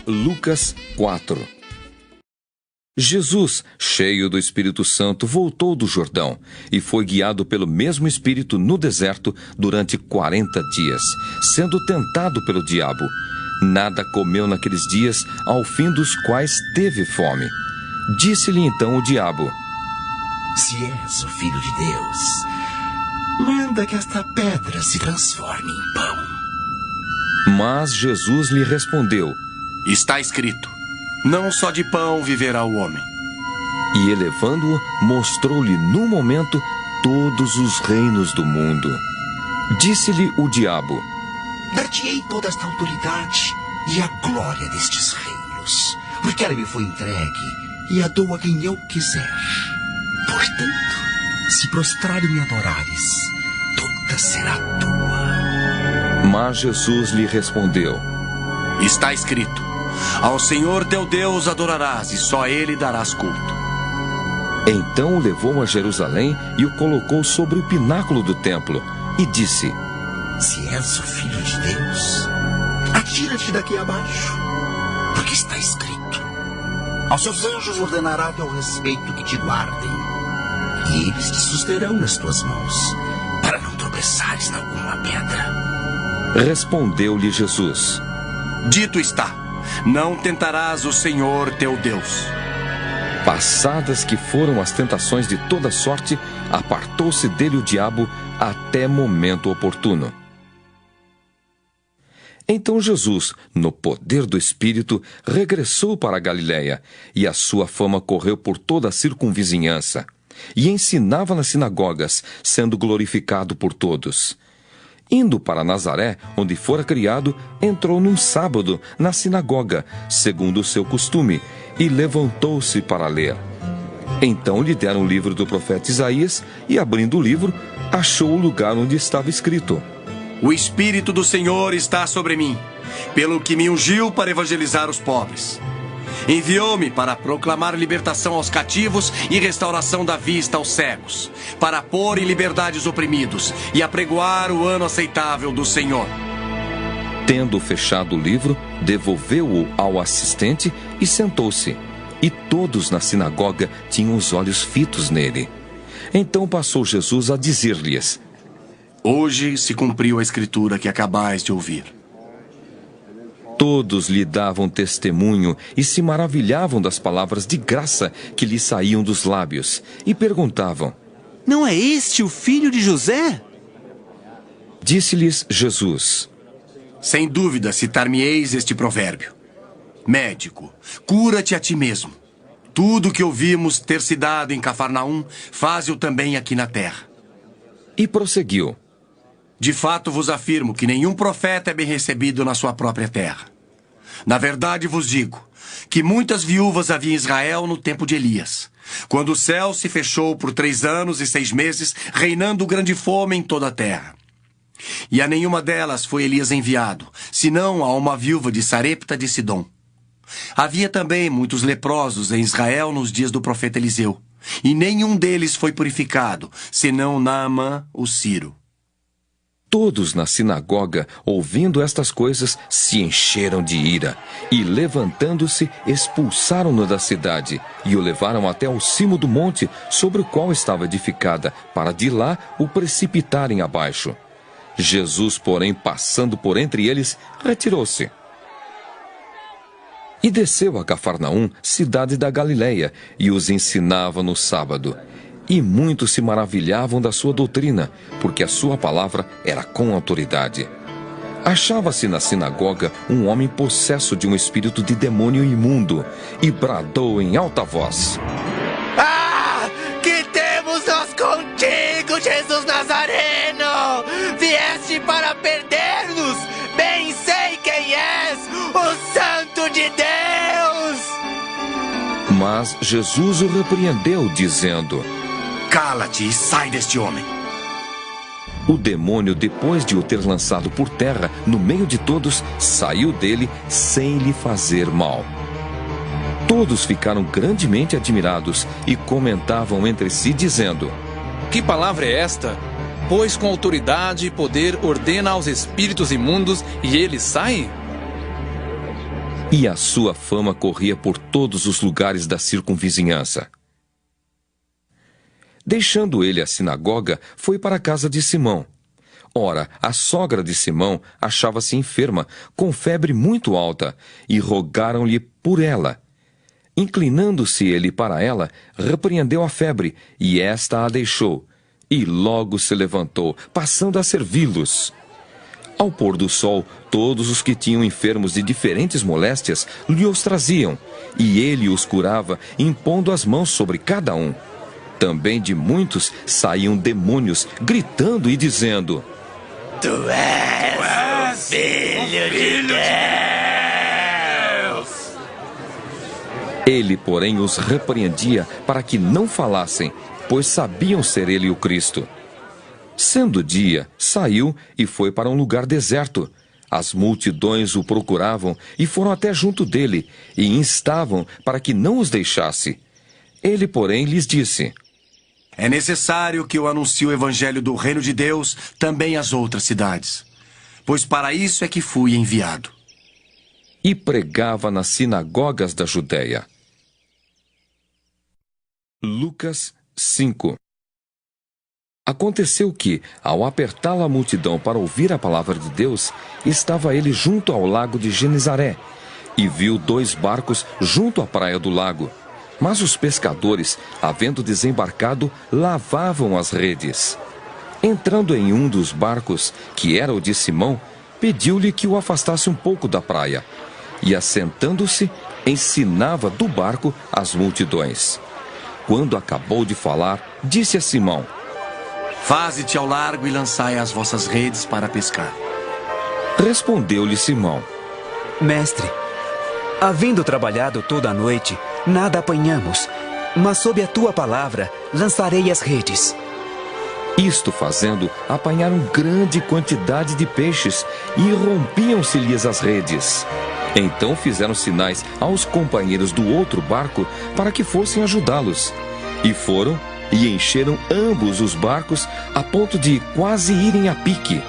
Lucas 4. Jesus, cheio do Espírito Santo, voltou do Jordão e foi guiado pelo mesmo Espírito no deserto durante 40 dias, sendo tentado pelo diabo. Nada comeu naqueles dias, ao fim dos quais teve fome. Disse-lhe então o diabo: Se és o Filho de Deus, manda que esta pedra se transforme em pão. Mas Jesus lhe respondeu: Está escrito: não só de pão viverá o homem. E elevando-o, mostrou-lhe no momento todos os reinos do mundo. Disse-lhe o diabo: Dar-te-ei toda esta autoridade e a glória destes reinos, porque ela me foi entregue e a dou a quem eu quiser. Portanto, se prostrares e me adorares, toda será tua. Mas Jesus lhe respondeu: Está escrito: ao Senhor teu Deus adorarás e só a Ele darás culto. Então o levou a Jerusalém e o colocou sobre o pináculo do templo e disse: Se és o Filho de Deus, atira-te daqui abaixo, porque está escrito: aos seus anjos ordenará a teu respeito que te guardem, e eles te susterão nas tuas mãos, para não tropeçares em alguma pedra. Respondeu-lhe Jesus: Dito está: não tentarás o Senhor teu Deus. Passadas que foram as tentações de toda sorte, apartou-se dele o diabo até momento oportuno. Então Jesus, no poder do Espírito, regressou para a Galiléia, e a sua fama correu por toda a circunvizinhança, e ensinava nas sinagogas, sendo glorificado por todos. Indo para Nazaré, onde fora criado, entrou num sábado na sinagoga, segundo o seu costume, e levantou-se para ler. Então lhe deram o livro do profeta Isaías, e abrindo o livro, achou o lugar onde estava escrito: O Espírito do Senhor está sobre mim, pelo que me ungiu para evangelizar os pobres. Enviou-me para proclamar libertação aos cativos e restauração da vista aos cegos, para pôr em liberdade os oprimidos e apregoar o ano aceitável do Senhor. Tendo fechado o livro, devolveu-o ao assistente e sentou-se. E todos na sinagoga tinham os olhos fitos nele. Então passou Jesus a dizer-lhes: Hoje se cumpriu a escritura que acabais de ouvir. Todos lhe davam testemunho e se maravilhavam das palavras de graça que lhe saíam dos lábios, e perguntavam: Não é este o filho de José? Disse-lhes Jesus: Sem dúvida citar-me-eis este provérbio: Médico, cura-te a ti mesmo. Tudo o que ouvimos ter se dado em Cafarnaum, faze-o também aqui na terra. E prosseguiu: De fato vos afirmo que nenhum profeta é bem recebido na sua própria terra. Na verdade vos digo que muitas viúvas havia em Israel no tempo de Elias, quando o céu se fechou por 3 anos e 6 meses, reinando grande fome em toda a terra. E a nenhuma delas foi Elias enviado, senão a uma viúva de Sarepta de Sidom. Havia também muitos leprosos em Israel nos dias do profeta Eliseu, e nenhum deles foi purificado, senão Naamã, o sírio. Todos na sinagoga, ouvindo estas coisas, se encheram de ira, e levantando-se, expulsaram-no da cidade, e o levaram até ao cimo do monte, sobre o qual estava edificada, para de lá o precipitarem abaixo. Jesus, porém, passando por entre eles, retirou-se. E desceu a Cafarnaum, cidade da Galiléia, e os ensinava no sábado. E muitos se maravilhavam da sua doutrina, porque a sua palavra era com autoridade. Achava-se na sinagoga um homem possesso de um espírito de demônio imundo, e bradou em alta voz: Que temos nós contigo, Jesus Nazareno? Vieste para perder-nos? Bem sei quem és, o Santo de Deus! Mas Jesus o repreendeu, dizendo: Cala-te e sai deste homem. O demônio, depois de o ter lançado por terra, no meio de todos, saiu dele sem lhe fazer mal. Todos ficaram grandemente admirados e comentavam entre si, dizendo: Que palavra é esta? Pois com autoridade e poder ordena aos espíritos imundos e eles saem? E a sua fama corria por todos os lugares da circunvizinhança. Deixando ele a sinagoga, foi para a casa de Simão. Ora, a sogra de Simão achava-se enferma, com febre muito alta, e rogaram-lhe por ela. Inclinando-se ele para ela, repreendeu a febre, e esta a deixou, e logo se levantou, passando a servi-los. Ao pôr do sol, todos os que tinham enfermos de diferentes moléstias lhe os traziam, e ele os curava, impondo as mãos sobre cada um. Também de muitos saíam demônios, gritando e dizendo: Tu és o Filho de Deus! Ele, porém, os repreendia para que não falassem, pois sabiam ser ele o Cristo. Sendo dia, saiu e foi para um lugar deserto. As multidões o procuravam e foram até junto dele, e instavam para que não os deixasse. Ele, porém, lhes disse: É necessário que eu anuncie o evangelho do reino de Deus também às outras cidades, pois para isso é que fui enviado. E pregava nas sinagogas da Judéia. Lucas 5. Aconteceu que, ao apertá-la a multidão para ouvir a palavra de Deus, estava ele junto ao lago de Genezaré, e viu 2 barcos junto à praia do lago. Mas os pescadores, havendo desembarcado, lavavam as redes. Entrando em um dos barcos, que era o de Simão, pediu-lhe que o afastasse um pouco da praia. E, assentando-se, ensinava do barco as multidões. Quando acabou de falar, disse a Simão: Faze-te ao largo e lançai as vossas redes para pescar. Respondeu-lhe Simão: Mestre, havendo trabalhado toda a noite, nada apanhamos, mas sob a tua palavra lançarei as redes. Isto fazendo, apanharam grande quantidade de peixes e rompiam-se-lhes as redes. Então fizeram sinais aos companheiros do outro barco para que fossem ajudá-los. E foram e encheram ambos os barcos a ponto de quase irem a pique.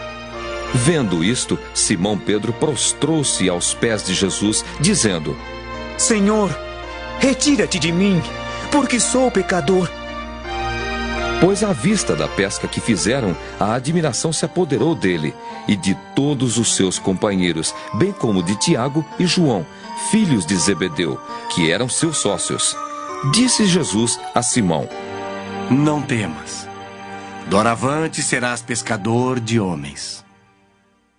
Vendo isto, Simão Pedro prostrou-se aos pés de Jesus, dizendo: Senhor, retira-te de mim, porque sou pecador. Pois à vista da pesca que fizeram, a admiração se apoderou dele e de todos os seus companheiros, bem como de Tiago e João, filhos de Zebedeu, que eram seus sócios. Disse Jesus a Simão: Não temas. Doravante serás pescador de homens.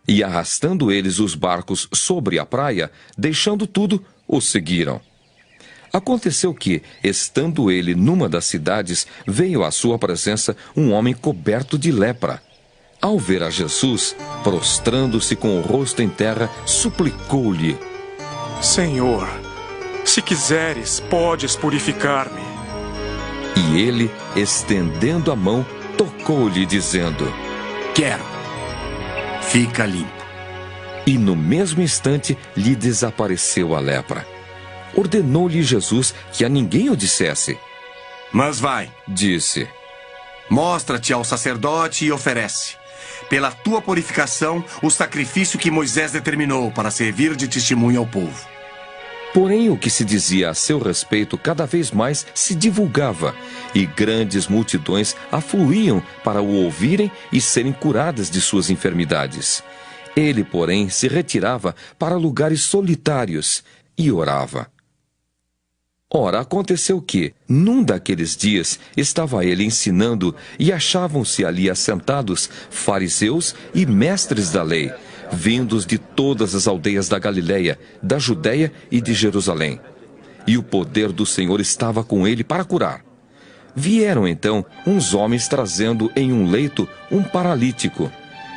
E arrastando eles os barcos sobre a praia, deixando tudo, os seguiram. Aconteceu que, estando ele numa das cidades, veio à sua presença um homem coberto de lepra. Ao ver a Jesus, prostrando-se com o rosto em terra, suplicou-lhe: Senhor, se quiseres, podes purificar-me. E ele, estendendo a mão, tocou-lhe, dizendo: Quero. Fica limpo. E no mesmo instante lhe desapareceu a lepra. Ordenou-lhe Jesus que a ninguém o dissesse. Mas vai, Disse: mostra-te ao sacerdote e oferece, pela tua purificação, o sacrifício que Moisés determinou para servir de testemunho ao povo. Porém, o que se dizia a seu respeito cada vez mais se divulgava, e grandes multidões afluíam para o ouvirem e serem curadas de suas enfermidades. Ele, porém, se retirava para lugares solitários e orava. Ora, aconteceu que, num daqueles dias, estava ele ensinando e achavam-se ali assentados fariseus e mestres da lei, vindos de todas as aldeias da Galileia, da Judéia e de Jerusalém. E o poder do Senhor estava com ele para curar. Vieram então uns homens trazendo em um leito um paralítico,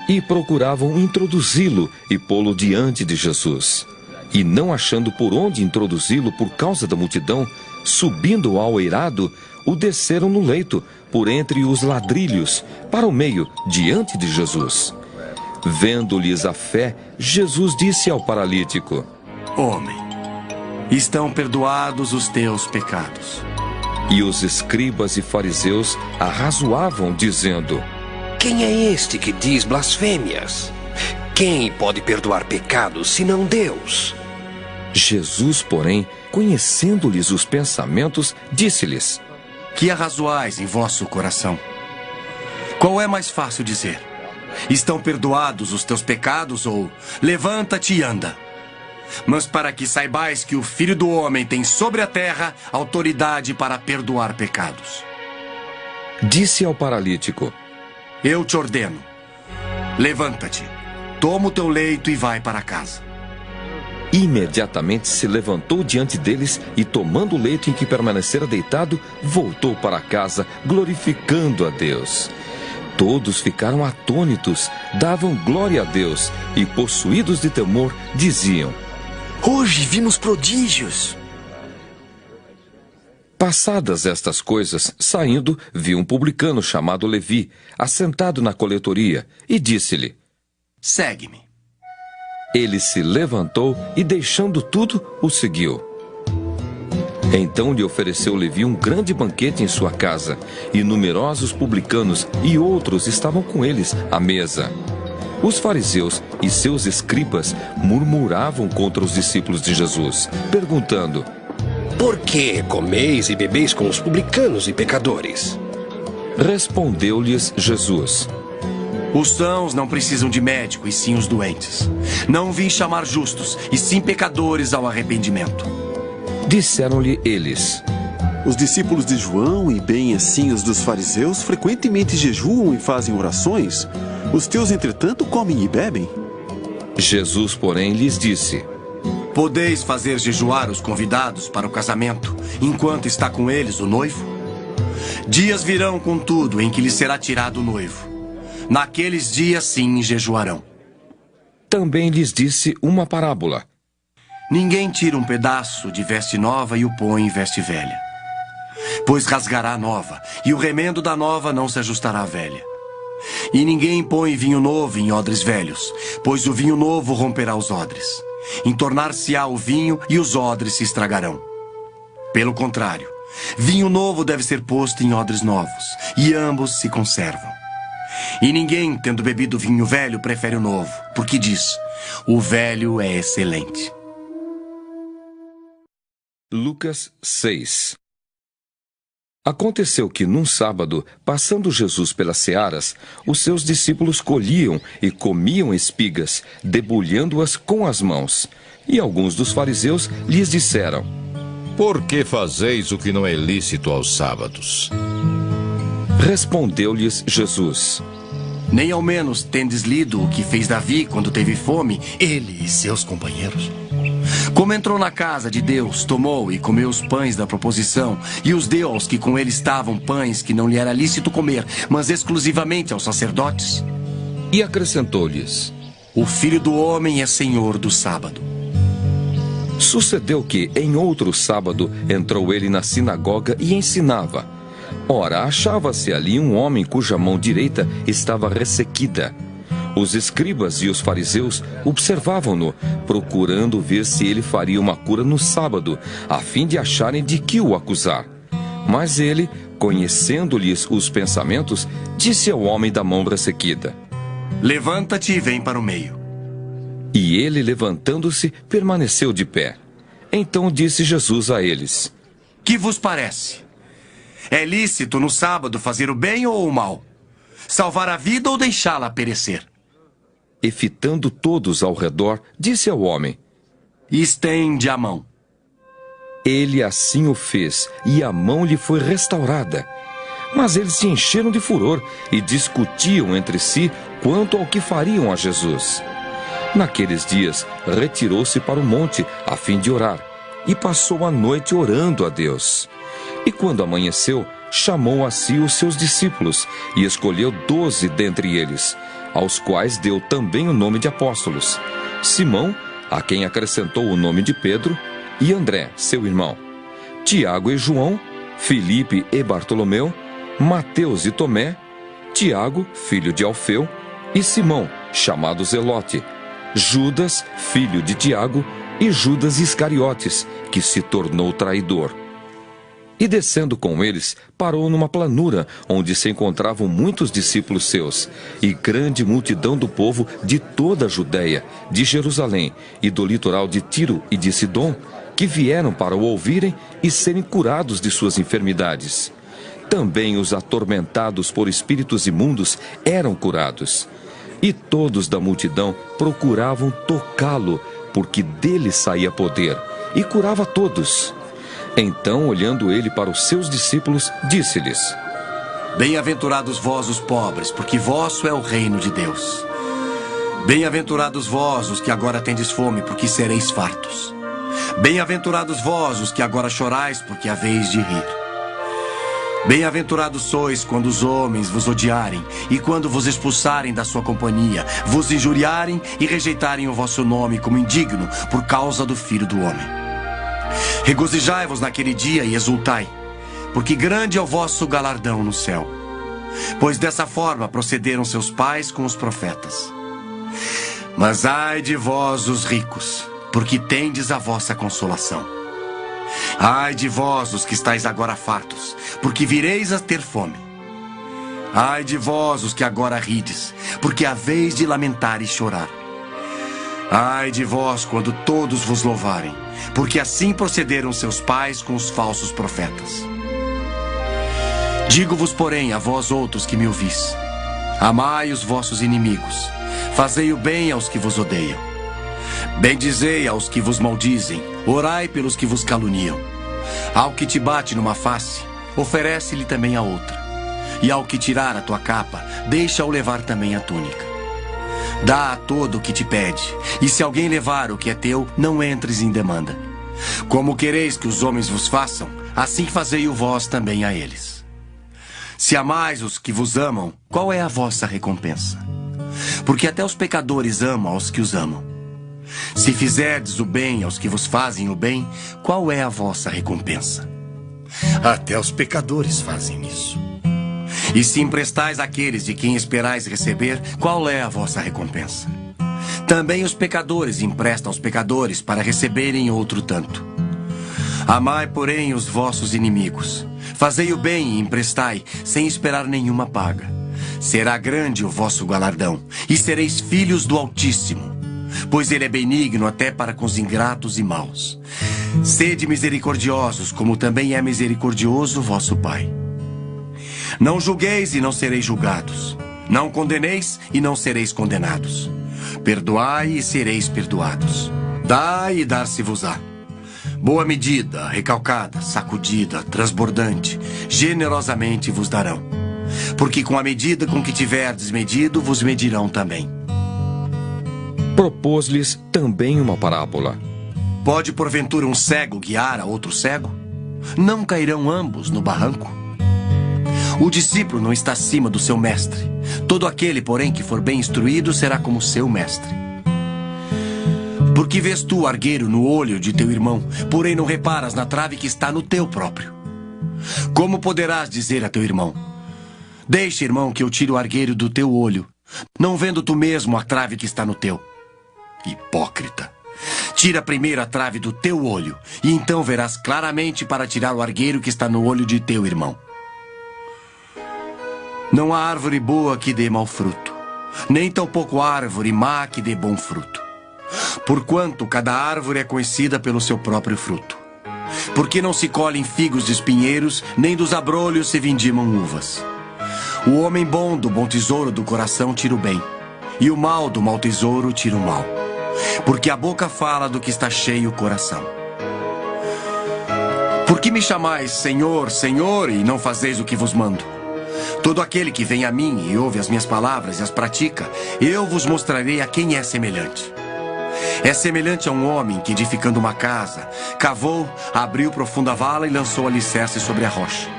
e procuravam introduzi-lo e pô-lo diante de Jesus. E não achando por onde introduzi-lo por causa da multidão, subindo ao eirado, o desceram no leito, por entre os ladrilhos, para o meio, diante de Jesus. Vendo-lhes a fé, Jesus disse ao paralítico: Homem, estão perdoados os teus pecados. E os escribas e fariseus arrazoavam, dizendo: Quem é este que diz blasfêmias? Quem pode perdoar pecados senão Deus? Jesus, porém, conhecendo-lhes os pensamentos, disse-lhes: Que arrazoais em vosso coração? Qual é mais fácil dizer? Estão perdoados os teus pecados, ou levanta-te e anda? Mas para que saibais que o Filho do Homem tem sobre a terra autoridade para perdoar pecados. Disse ao paralítico: Eu te ordeno, levanta-te, toma o teu leito e vai para casa. Imediatamente se levantou diante deles e, tomando o leito em que permanecera deitado, voltou para casa, glorificando a Deus. Todos ficaram atônitos, davam glória a Deus e, possuídos de temor, diziam: Hoje vimos prodígios. Passadas estas coisas, saindo, viu um publicano chamado Levi, assentado na coletoria, e disse-lhe: Segue-me. Ele se levantou e, deixando tudo, o seguiu. Então lhe ofereceu Levi um grande banquete em sua casa, e numerosos publicanos e outros estavam com eles à mesa. Os fariseus e seus escribas murmuravam contra os discípulos de Jesus, perguntando: Por que comeis e bebeis com os publicanos e pecadores? Respondeu-lhes Jesus: Os sãos não precisam de médico, e sim os doentes. Não vim chamar justos, e sim pecadores ao arrependimento. Disseram-lhe eles: Os discípulos de João e bem assim os dos fariseus frequentemente jejuam e fazem orações. Os teus, entretanto, comem e bebem? Jesus, porém, lhes disse: Podeis fazer jejuar os convidados para o casamento, enquanto está com eles o noivo? Dias virão, contudo, em que lhes será tirado o noivo. Naqueles dias, sim, jejuarão. Também lhes disse uma parábola: Ninguém tira um pedaço de veste nova e o põe em veste velha. Pois rasgará a nova, e o remendo da nova não se ajustará à velha. E ninguém põe vinho novo em odres velhos, pois o vinho novo romperá os odres. Entornar-se-á o vinho e os odres se estragarão. Pelo contrário, vinho novo deve ser posto em odres novos, e ambos se conservam. E ninguém, tendo bebido vinho velho, prefere o novo, porque diz: o velho é excelente. Lucas 6. Aconteceu que, num sábado, passando Jesus pelas searas, os seus discípulos colhiam e comiam espigas, debulhando-as com as mãos. E alguns dos fariseus lhes disseram: Por que fazeis o que não é lícito aos sábados? Respondeu-lhes Jesus: Nem ao menos tendes lido o que fez Davi quando teve fome, ele e seus companheiros? Como entrou na casa de Deus, tomou e comeu os pães da proposição, e os deu aos que com ele estavam pães que não lhe era lícito comer, mas exclusivamente aos sacerdotes. E acrescentou-lhes: O Filho do Homem é Senhor do sábado. Sucedeu que, em outro sábado, entrou ele na sinagoga e ensinava. Ora, achava-se ali um homem cuja mão direita estava ressequida. Os escribas e os fariseus observavam-no, procurando ver se ele faria uma cura no sábado, a fim de acharem de que o acusar. Mas ele, conhecendo-lhes os pensamentos, disse ao homem da mão ressequida: Levanta-te e vem para o meio. E ele, levantando-se, permaneceu de pé. Então disse Jesus a eles: Que vos parece? É lícito no sábado fazer o bem ou o mal? Salvar a vida ou deixá-la perecer? E fitando todos ao redor, disse ao homem: Estende a mão. Ele assim o fez, e a mão lhe foi restaurada. Mas eles se encheram de furor e discutiam entre si quanto ao que fariam a Jesus. Naqueles dias, retirou-se para o monte a fim de orar, e passou a noite orando a Deus. E quando amanheceu, chamou a si os seus discípulos, e escolheu 12 dentre eles, aos quais deu também o nome de apóstolos: Simão, a quem acrescentou o nome de Pedro, e André, seu irmão, Tiago e João, Filipe e Bartolomeu, Mateus e Tomé, Tiago, filho de Alfeu, e Simão, chamado Zelote, Judas, filho de Tiago, e Judas Iscariotes, que se tornou traidor. E descendo com eles, parou numa planura, onde se encontravam muitos discípulos seus, e grande multidão do povo de toda a Judéia, de Jerusalém e do litoral de Tiro e de Sidom, que vieram para o ouvirem e serem curados de suas enfermidades. Também os atormentados por espíritos imundos eram curados. E todos da multidão procuravam tocá-lo, porque dele saía poder, e curava todos. Então, olhando ele para os seus discípulos, disse-lhes: Bem-aventurados vós os pobres, porque vosso é o reino de Deus. Bem-aventurados vós os que agora tendes fome, porque sereis fartos. Bem-aventurados vós os que agora chorais, porque haveis de rir. Bem-aventurados sois quando os homens vos odiarem, e quando vos expulsarem da sua companhia, vos injuriarem e rejeitarem o vosso nome como indigno por causa do Filho do Homem. Regozijai-vos naquele dia e exultai, porque grande é o vosso galardão no céu. Pois dessa forma procederam seus pais com os profetas. Mas ai de vós, os ricos, porque tendes a vossa consolação. Ai de vós, os que estáis agora fartos, porque vireis a ter fome. Ai de vós, os que agora rides, porque haveis de lamentar e chorar. Ai de vós, quando todos vos louvarem, porque assim procederam seus pais com os falsos profetas. Digo-vos, porém, a vós outros que me ouvis: amai os vossos inimigos, fazei o bem aos que vos odeiam. Bendizei aos que vos maldizem, orai pelos que vos caluniam. Ao que te bate numa face, oferece-lhe também a outra. E ao que tirar a tua capa, deixa-o levar também a túnica. Dá a todo o que te pede, e se alguém levar o que é teu, não entres em demanda. Como quereis que os homens vos façam, assim fazei-o vós também a eles. Se amais os que vos amam, qual é a vossa recompensa? Porque até os pecadores amam aos que os amam. Se fizerdes o bem aos que vos fazem o bem, qual é a vossa recompensa? Até os pecadores fazem isso. E se emprestais àqueles de quem esperais receber, qual é a vossa recompensa? Também os pecadores emprestam aos pecadores para receberem outro tanto. Amai, porém, os vossos inimigos. Fazei o bem e emprestai, sem esperar nenhuma paga. Será grande o vosso galardão, e sereis filhos do Altíssimo, pois ele é benigno até para com os ingratos e maus. Sede misericordiosos, como também é misericordioso vosso Pai. Não julgueis e não sereis julgados. Não condeneis e não sereis condenados. Perdoai e sereis perdoados. Dai e dar-se-vos-á. Boa medida, recalcada, sacudida, transbordante, generosamente vos darão. Porque com a medida com que tiverdes medido, vos medirão também. Propôs-lhes também uma parábola. Pode porventura um cego guiar a outro cego? Não cairão ambos no barranco? O discípulo não está acima do seu mestre. Todo aquele, porém, que for bem instruído será como seu mestre. Por que vês tu o argueiro no olho de teu irmão, porém não reparas na trave que está no teu próprio? Como poderás dizer a teu irmão: deixa, irmão, que eu tire o argueiro do teu olho, não vendo tu mesmo a trave que está no teu? Hipócrita! Tira primeiro a trave do teu olho, e então verás claramente para tirar o argueiro que está no olho de teu irmão. Não há árvore boa que dê mau fruto, nem tampouco árvore má que dê bom fruto. Porquanto cada árvore é conhecida pelo seu próprio fruto. Porque não se colhem figos de espinheiros, nem dos abrolhos se vindimam uvas. O homem bom do bom tesouro do coração tira o bem, e o mal do mau tesouro tira o mal. Porque a boca fala do que está cheio o coração. Por que me chamais Senhor, Senhor, e não fazeis o que vos mando? Todo aquele que vem a mim e ouve as minhas palavras e as pratica, eu vos mostrarei a quem é semelhante. É semelhante a um homem que, edificando uma casa, cavou, abriu profunda vala e lançou alicerce sobre a rocha.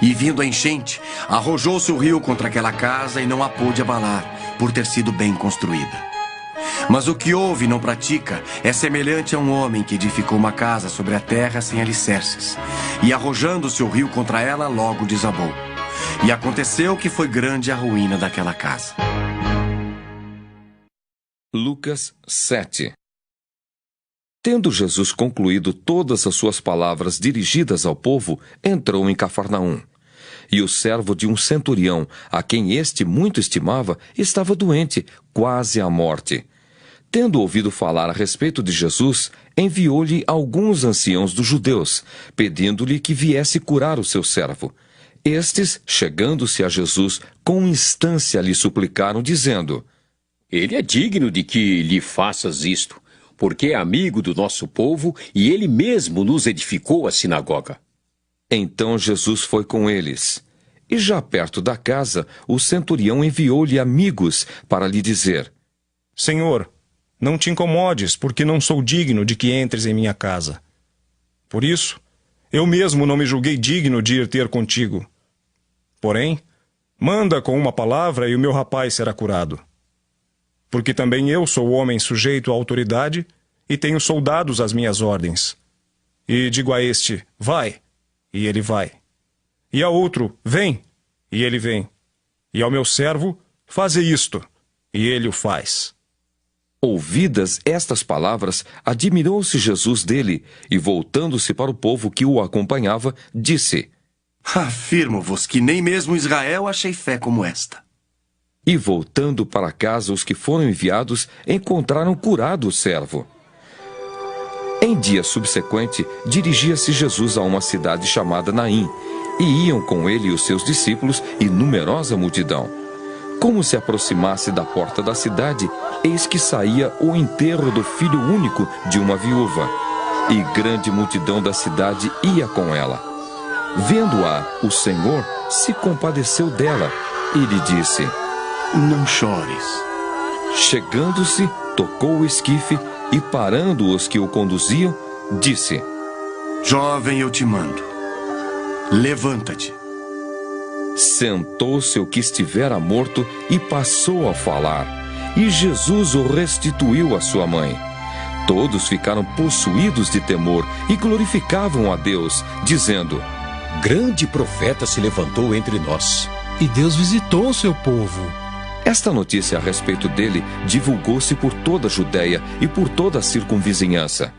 E vindo a enchente, arrojou-se o rio contra aquela casa e não a pôde abalar, por ter sido bem construída. Mas o que ouve e não pratica é semelhante a um homem que edificou uma casa sobre a terra sem alicerces, e arrojando-se o rio contra ela, logo desabou. E aconteceu que foi grande a ruína daquela casa. Lucas 7. Tendo Jesus concluído todas as suas palavras dirigidas ao povo, entrou em Cafarnaum. E o servo de um centurião, a quem este muito estimava, estava doente, quase à morte. Tendo ouvido falar a respeito de Jesus, enviou-lhe alguns anciãos dos judeus, pedindo-lhe que viesse curar o seu servo. Estes, chegando-se a Jesus, com instância lhe suplicaram, dizendo: Ele é digno de que lhe faças isto, porque é amigo do nosso povo e ele mesmo nos edificou a sinagoga. Então Jesus foi com eles. E já perto da casa, o centurião enviou-lhe amigos para lhe dizer: Senhor, não te incomodes, porque não sou digno de que entres em minha casa. Por isso, eu mesmo não me julguei digno de ir ter contigo. Porém, manda com uma palavra e o meu rapaz será curado. Porque também eu sou homem sujeito à autoridade e tenho soldados às minhas ordens. E digo a este, vai, e ele vai. E a outro, vem, e ele vem. E ao meu servo, faze isto, e ele o faz. Ouvidas estas palavras, admirou-se Jesus dele, e voltando-se para o povo que o acompanhava, disse: Afirmo-vos que nem mesmo Israel achei fé como esta. E voltando para casa, os que foram enviados encontraram curado o servo. Em dia subsequente, dirigia-se Jesus a uma cidade chamada Naim, e iam com ele os seus discípulos e numerosa multidão. Como se aproximasse da porta da cidade, eis que saía o enterro do filho único de uma viúva, e grande multidão da cidade ia com ela. Vendo-a, o Senhor se compadeceu dela e lhe disse: Não chores. Chegando-se, tocou o esquife e, parando os que o conduziam, disse: Jovem, eu te mando, levanta-te. Sentou-se o que estivera morto e passou a falar, e Jesus o restituiu à sua mãe. Todos ficaram possuídos de temor e glorificavam a Deus, dizendo: Grande profeta se levantou entre nós. E Deus visitou o seu povo. Esta notícia a respeito dele divulgou-se por toda a Judéia e por toda a circunvizinhança.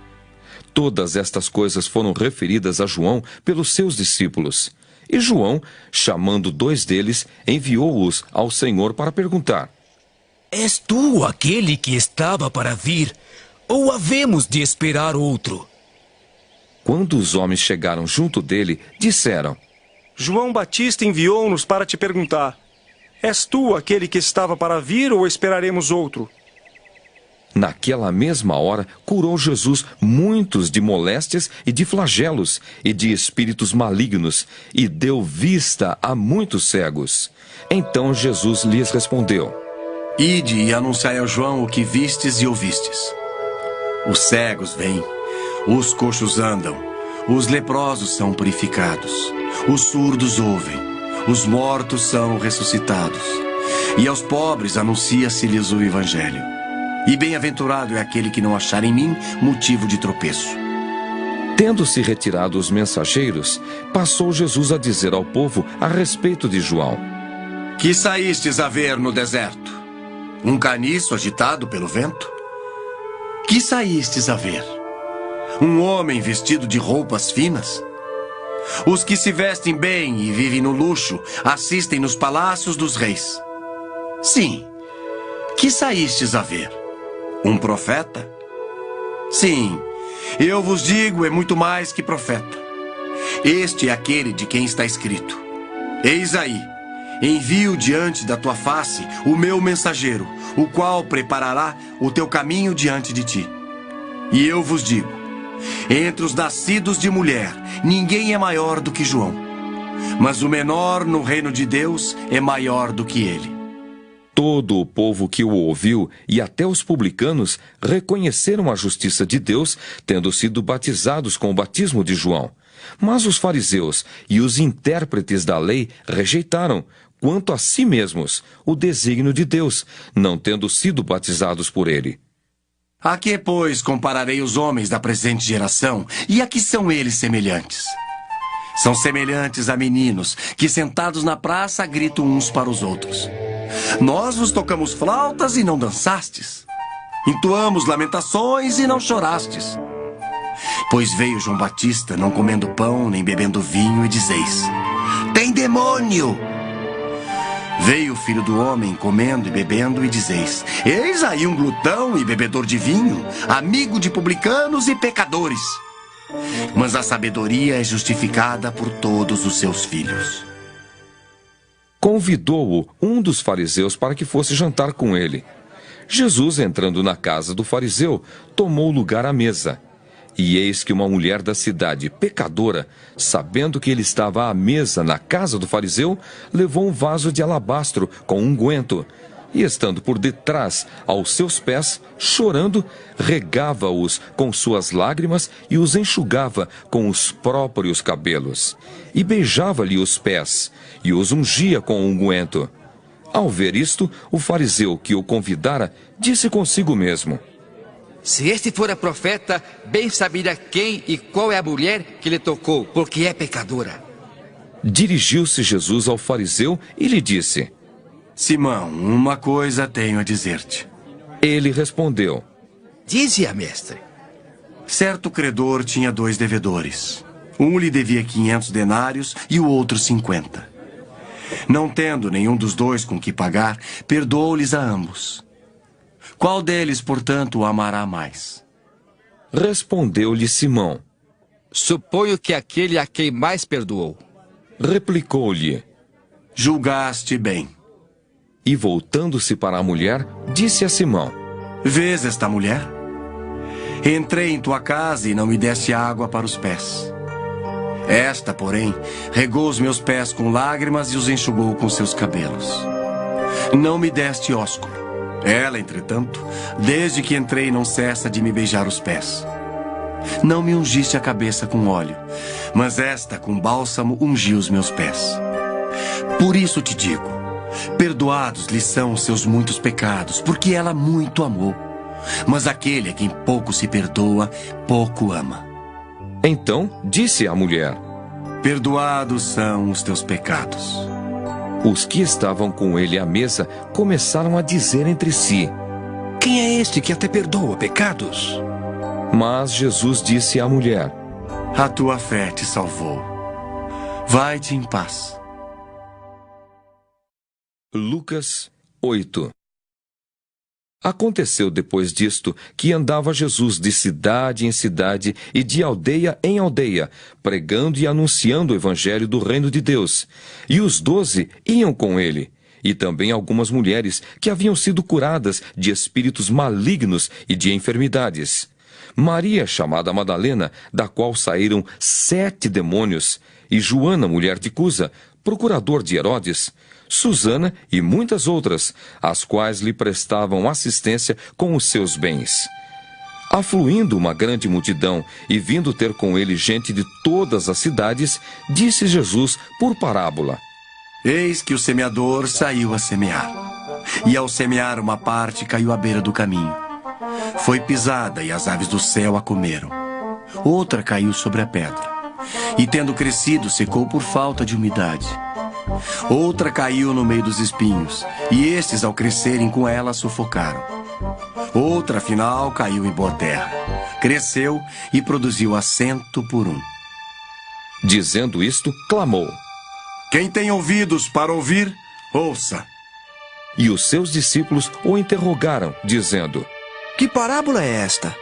Todas estas coisas foram referidas a João pelos seus discípulos. E João, chamando 2 deles, enviou-os ao Senhor para perguntar: És tu aquele que estava para vir, ou havemos de esperar outro? Quando os homens chegaram junto dele, disseram: João Batista enviou-nos para te perguntar: És tu aquele que estava para vir ou esperaremos outro? Naquela mesma hora, curou Jesus muitos de moléstias e de flagelos e de espíritos malignos, e deu vista a muitos cegos. Então Jesus lhes respondeu: Ide e anunciai a João o que vistes e ouvistes. Os cegos vêm, os coxos andam, os leprosos são purificados, os surdos ouvem, os mortos são ressuscitados, e aos pobres anuncia-se-lhes o Evangelho. E bem-aventurado é aquele que não achar em mim motivo de tropeço. Tendo-se retirado os mensageiros, passou Jesus a dizer ao povo a respeito de João: Que saístes a ver no deserto? Um caniço agitado pelo vento? Que saístes a ver? Um homem vestido de roupas finas? Os que se vestem bem e vivem no luxo assistem nos palácios dos reis. Sim, que saístes a ver? Um profeta? Sim, eu vos digo, é muito mais que profeta. Este é aquele de quem está escrito: Eis aí, envio diante da tua face o meu mensageiro, o qual preparará o teu caminho diante de ti. E eu vos digo, entre os nascidos de mulher, ninguém é maior do que João, mas o menor no reino de Deus é maior do que ele. Todo o povo que o ouviu, e até os publicanos, reconheceram a justiça de Deus, tendo sido batizados com o batismo de João. Mas os fariseus e os intérpretes da lei rejeitaram, quanto a si mesmos, o desígnio de Deus, não tendo sido batizados por ele. A que, pois, compararei os homens da presente geração, e a que são eles semelhantes? São semelhantes a meninos, que sentados na praça gritam uns para os outros: Nós vos tocamos flautas e não dançastes. Entoamos lamentações e não chorastes. Pois veio João Batista, não comendo pão, nem bebendo vinho, e dizeis: tem demônio! Veio o Filho do Homem, comendo e bebendo, e dizeis: eis aí um glutão e bebedor de vinho, amigo de publicanos e pecadores. Mas a sabedoria é justificada por todos os seus filhos. Convidou-o um dos fariseus para que fosse jantar com ele. Jesus, entrando na casa do fariseu, tomou lugar à mesa. E eis que uma mulher da cidade, pecadora, sabendo que ele estava à mesa na casa do fariseu, levou um vaso de alabastro com unguento, e estando por detrás aos seus pés, chorando, regava-os com suas lágrimas e os enxugava com os próprios cabelos. E beijava-lhe os pés, e os ungia com unguento. Ao ver isto, o fariseu que o convidara disse consigo mesmo: se este fora profeta, bem saberia quem e qual é a mulher que lhe tocou, porque é pecadora. Dirigiu-se Jesus ao fariseu e lhe disse: Simão, uma coisa tenho a dizer-te. Ele respondeu: dize-a, mestre. Certo credor tinha 2 devedores. Um lhe devia 500 denários e o outro 50. Não tendo nenhum dos 2 com que pagar, perdoou-lhes a ambos. Qual deles, portanto, o amará mais? Respondeu-lhe Simão: suponho que aquele a quem mais perdoou. Replicou-lhe: julgaste bem. E voltando-se para a mulher, disse a Simão: vês esta mulher? Entrei em tua casa e não me deste água para os pés. Esta, porém, regou os meus pés com lágrimas e os enxugou com seus cabelos. Não me deste ósculo. Ela, entretanto, desde que entrei não cessa de me beijar os pés. Não me ungiste a cabeça com óleo, mas esta com bálsamo ungiu os meus pés. Por isso te digo, perdoados lhe são os seus muitos pecados, porque ela muito amou. Mas aquele a quem pouco se perdoa, pouco ama. Então disse a mulher: perdoados são os teus pecados. Os que estavam com ele à mesa começaram a dizer entre si: quem é este que até perdoa pecados? Mas Jesus disse à mulher: a tua fé te salvou. Vai-te em paz. Lucas 8. Aconteceu depois disto que andava Jesus de cidade em cidade e de aldeia em aldeia, pregando e anunciando o evangelho do reino de Deus. E os 12 iam com ele, e também algumas mulheres que haviam sido curadas de espíritos malignos e de enfermidades. Maria, chamada Madalena, da qual saíram 7 demônios, e Joana, mulher de Cusa, procurador de Herodes, Susana e muitas outras, as quais lhe prestavam assistência com os seus bens. Afluindo uma grande multidão e vindo ter com ele gente de todas as cidades, disse Jesus por parábola: eis que o semeador saiu a semear. E ao semear uma parte caiu à beira do caminho. Foi pisada e as aves do céu a comeram. Outra caiu sobre a pedra. E tendo crescido, secou por falta de umidade. Outra caiu no meio dos espinhos, e estes, ao crescerem com ela, sufocaram. Outra, afinal, caiu em boa terra. Cresceu e produziu a 100 por 1. Dizendo isto, clamou: quem tem ouvidos para ouvir, ouça. E os seus discípulos o interrogaram, dizendo: que parábola é esta?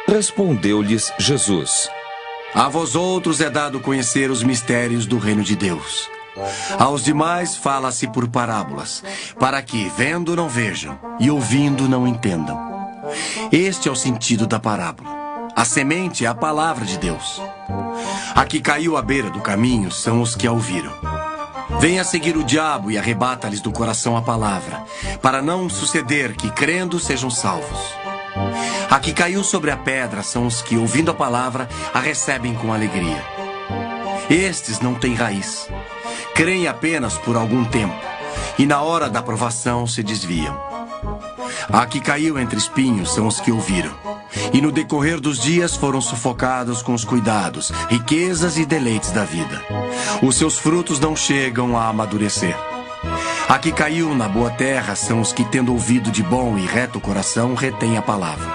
Respondeu-lhes Jesus: a vós outros é dado conhecer os mistérios do reino de Deus. Aos demais fala-se por parábolas, para que, vendo, não vejam, e ouvindo, não entendam. Este é o sentido da parábola. A semente é a palavra de Deus. A que caiu à beira do caminho são os que a ouviram. Vem a seguir o diabo e arrebata-lhes do coração a palavra, para não suceder que, crendo, sejam salvos. A que caiu sobre a pedra são os que, ouvindo a palavra, a recebem com alegria. Estes não têm raiz. Creem apenas por algum tempo, e na hora da provação se desviam. A que caiu entre espinhos são os que ouviram, e no decorrer dos dias foram sufocados com os cuidados, riquezas e deleites da vida. Os seus frutos não chegam a amadurecer. A que caiu na boa terra são os que, tendo ouvido de bom e reto coração, retêm a palavra.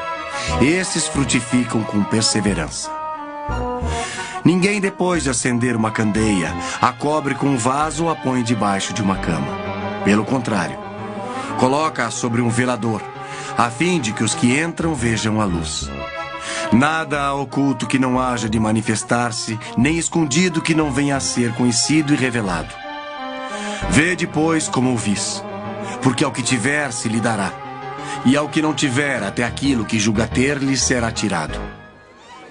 Esses frutificam com perseverança. Ninguém, depois de acender uma candeia, a cobre com um vaso ou a põe debaixo de uma cama. Pelo contrário, coloca-a sobre um velador, a fim de que os que entram vejam a luz. Nada há oculto que não haja de manifestar-se, nem escondido que não venha a ser conhecido e revelado. Vede, pois, como o vis, porque ao que tiver se lhe dará, e ao que não tiver, até aquilo que julga ter lhe será tirado.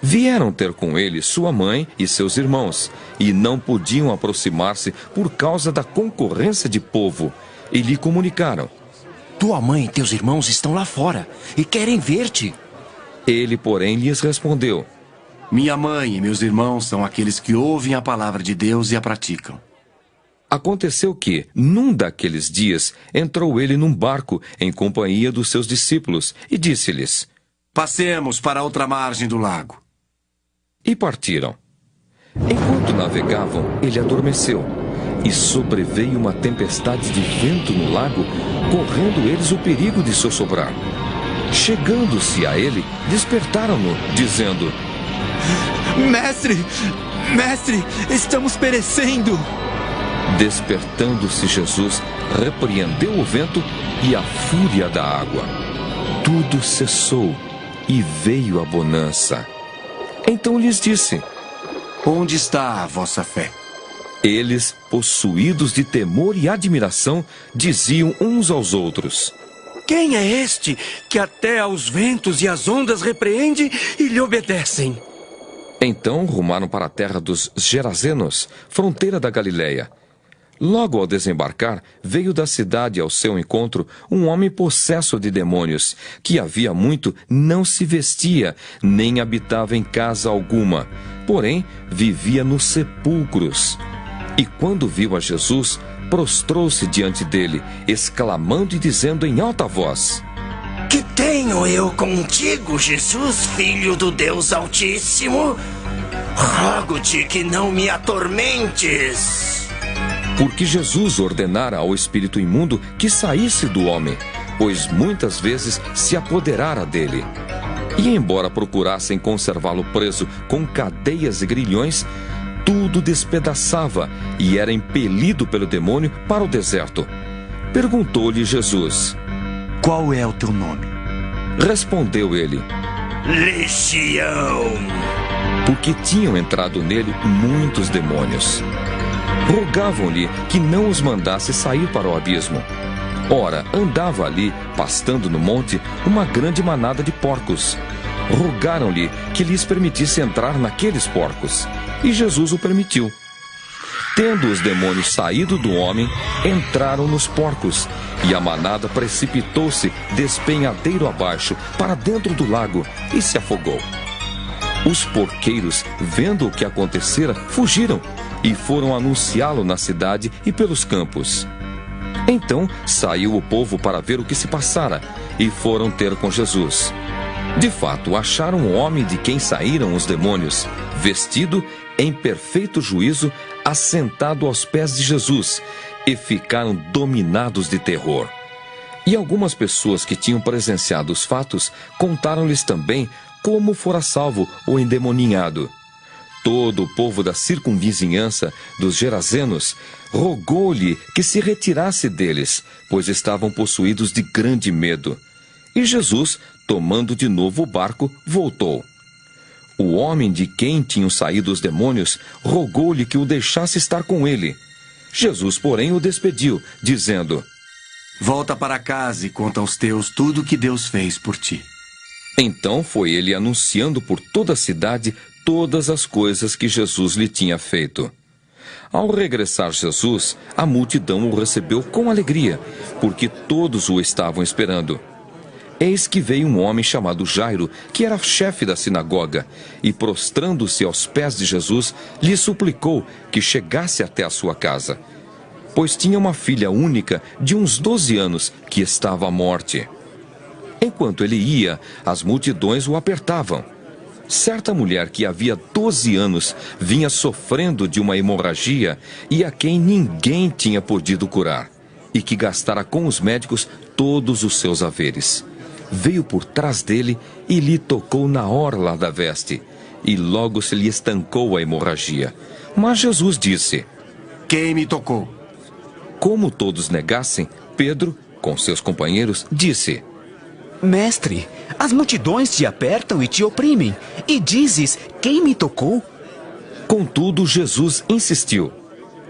Vieram ter com ele sua mãe e seus irmãos, e não podiam aproximar-se por causa da concorrência de povo, e lhe comunicaram: Tua mãe e teus irmãos estão lá fora, e querem ver-te. Ele, porém, lhes respondeu: Minha mãe e meus irmãos são aqueles que ouvem a palavra de Deus e a praticam. Aconteceu que, num daqueles dias, entrou ele num barco em companhia dos seus discípulos, e disse-lhes: Passemos para outra margem do lago. E partiram. Enquanto navegavam, ele adormeceu, e sobreveio uma tempestade de vento no lago, correndo eles o perigo de sossobrar. Chegando-se a ele, despertaram-no, dizendo: Mestre, estamos perecendo. Despertando-se Jesus, repreendeu o vento e a fúria da água. Tudo cessou e veio a bonança. Então lhes disse: Onde está a vossa fé? Eles, possuídos de temor e admiração, diziam uns aos outros: Quem é este que até aos ventos e às ondas repreende e lhe obedecem? Então rumaram para a terra dos Gerazenos, fronteira da Galileia. Logo ao desembarcar, veio da cidade ao seu encontro um homem possesso de demônios, que havia muito não se vestia, nem habitava em casa alguma, porém vivia nos sepulcros. E quando viu a Jesus, prostrou-se diante dele, exclamando e dizendo em alta voz: Que tenho eu contigo, Jesus, Filho do Deus Altíssimo? Rogo-te que não me atormentes. Porque Jesus ordenara ao espírito imundo que saísse do homem, pois muitas vezes se apoderara dele. E embora procurassem conservá-lo preso com cadeias e grilhões, tudo despedaçava e era impelido pelo demônio para o deserto. Perguntou-lhe Jesus: Qual é o teu nome? Respondeu ele: Legião. Porque tinham entrado nele muitos demônios. Rogavam-lhe que não os mandasse sair para o abismo. Ora, andava ali, pastando no monte, uma grande manada de porcos. Rogaram-lhe que lhes permitisse entrar naqueles porcos. E Jesus o permitiu. Tendo os demônios saído do homem, entraram nos porcos, e a manada precipitou-se despenhadeiro abaixo, para dentro do lago, e se afogou. Os porqueiros, vendo o que acontecera, fugiram, e foram anunciá-lo na cidade e pelos campos. Então saiu o povo para ver o que se passara, e foram ter com Jesus. De fato, acharam o homem de quem saíram os demônios, vestido em perfeito juízo, assentado aos pés de Jesus, e ficaram dominados de terror. E algumas pessoas que tinham presenciado os fatos contaram-lhes também como fora salvo o endemoninhado. Todo o povo da circunvizinhança dos Gerazenos rogou-lhe que se retirasse deles, pois estavam possuídos de grande medo. E Jesus, tomando de novo o barco, voltou. O homem de quem tinham saído os demônios rogou-lhe que o deixasse estar com ele. Jesus, porém, o despediu, dizendo: Volta para casa e conta aos teus tudo o que Deus fez por ti. Então foi ele anunciando por toda a cidade todas as coisas que Jesus lhe tinha feito. Ao regressar Jesus, a multidão o recebeu com alegria, porque todos o estavam esperando. Eis que veio um homem chamado Jairo, que era chefe da sinagoga, e prostrando-se aos pés de Jesus, lhe suplicou que chegasse até a sua casa, pois tinha uma filha única de uns 12 anos que estava à morte. Enquanto ele ia, as multidões o apertavam. Certa mulher que havia 12 anos vinha sofrendo de uma hemorragia e a quem ninguém tinha podido curar, e que gastara com os médicos todos os seus haveres. Veio por trás dele e lhe tocou na orla da veste, e logo se lhe estancou a hemorragia. Mas Jesus disse: Quem me tocou? Como todos negassem, Pedro, com seus companheiros, disse: Mestre, as multidões te apertam e te oprimem, e dizes: quem me tocou? Contudo, Jesus insistiu: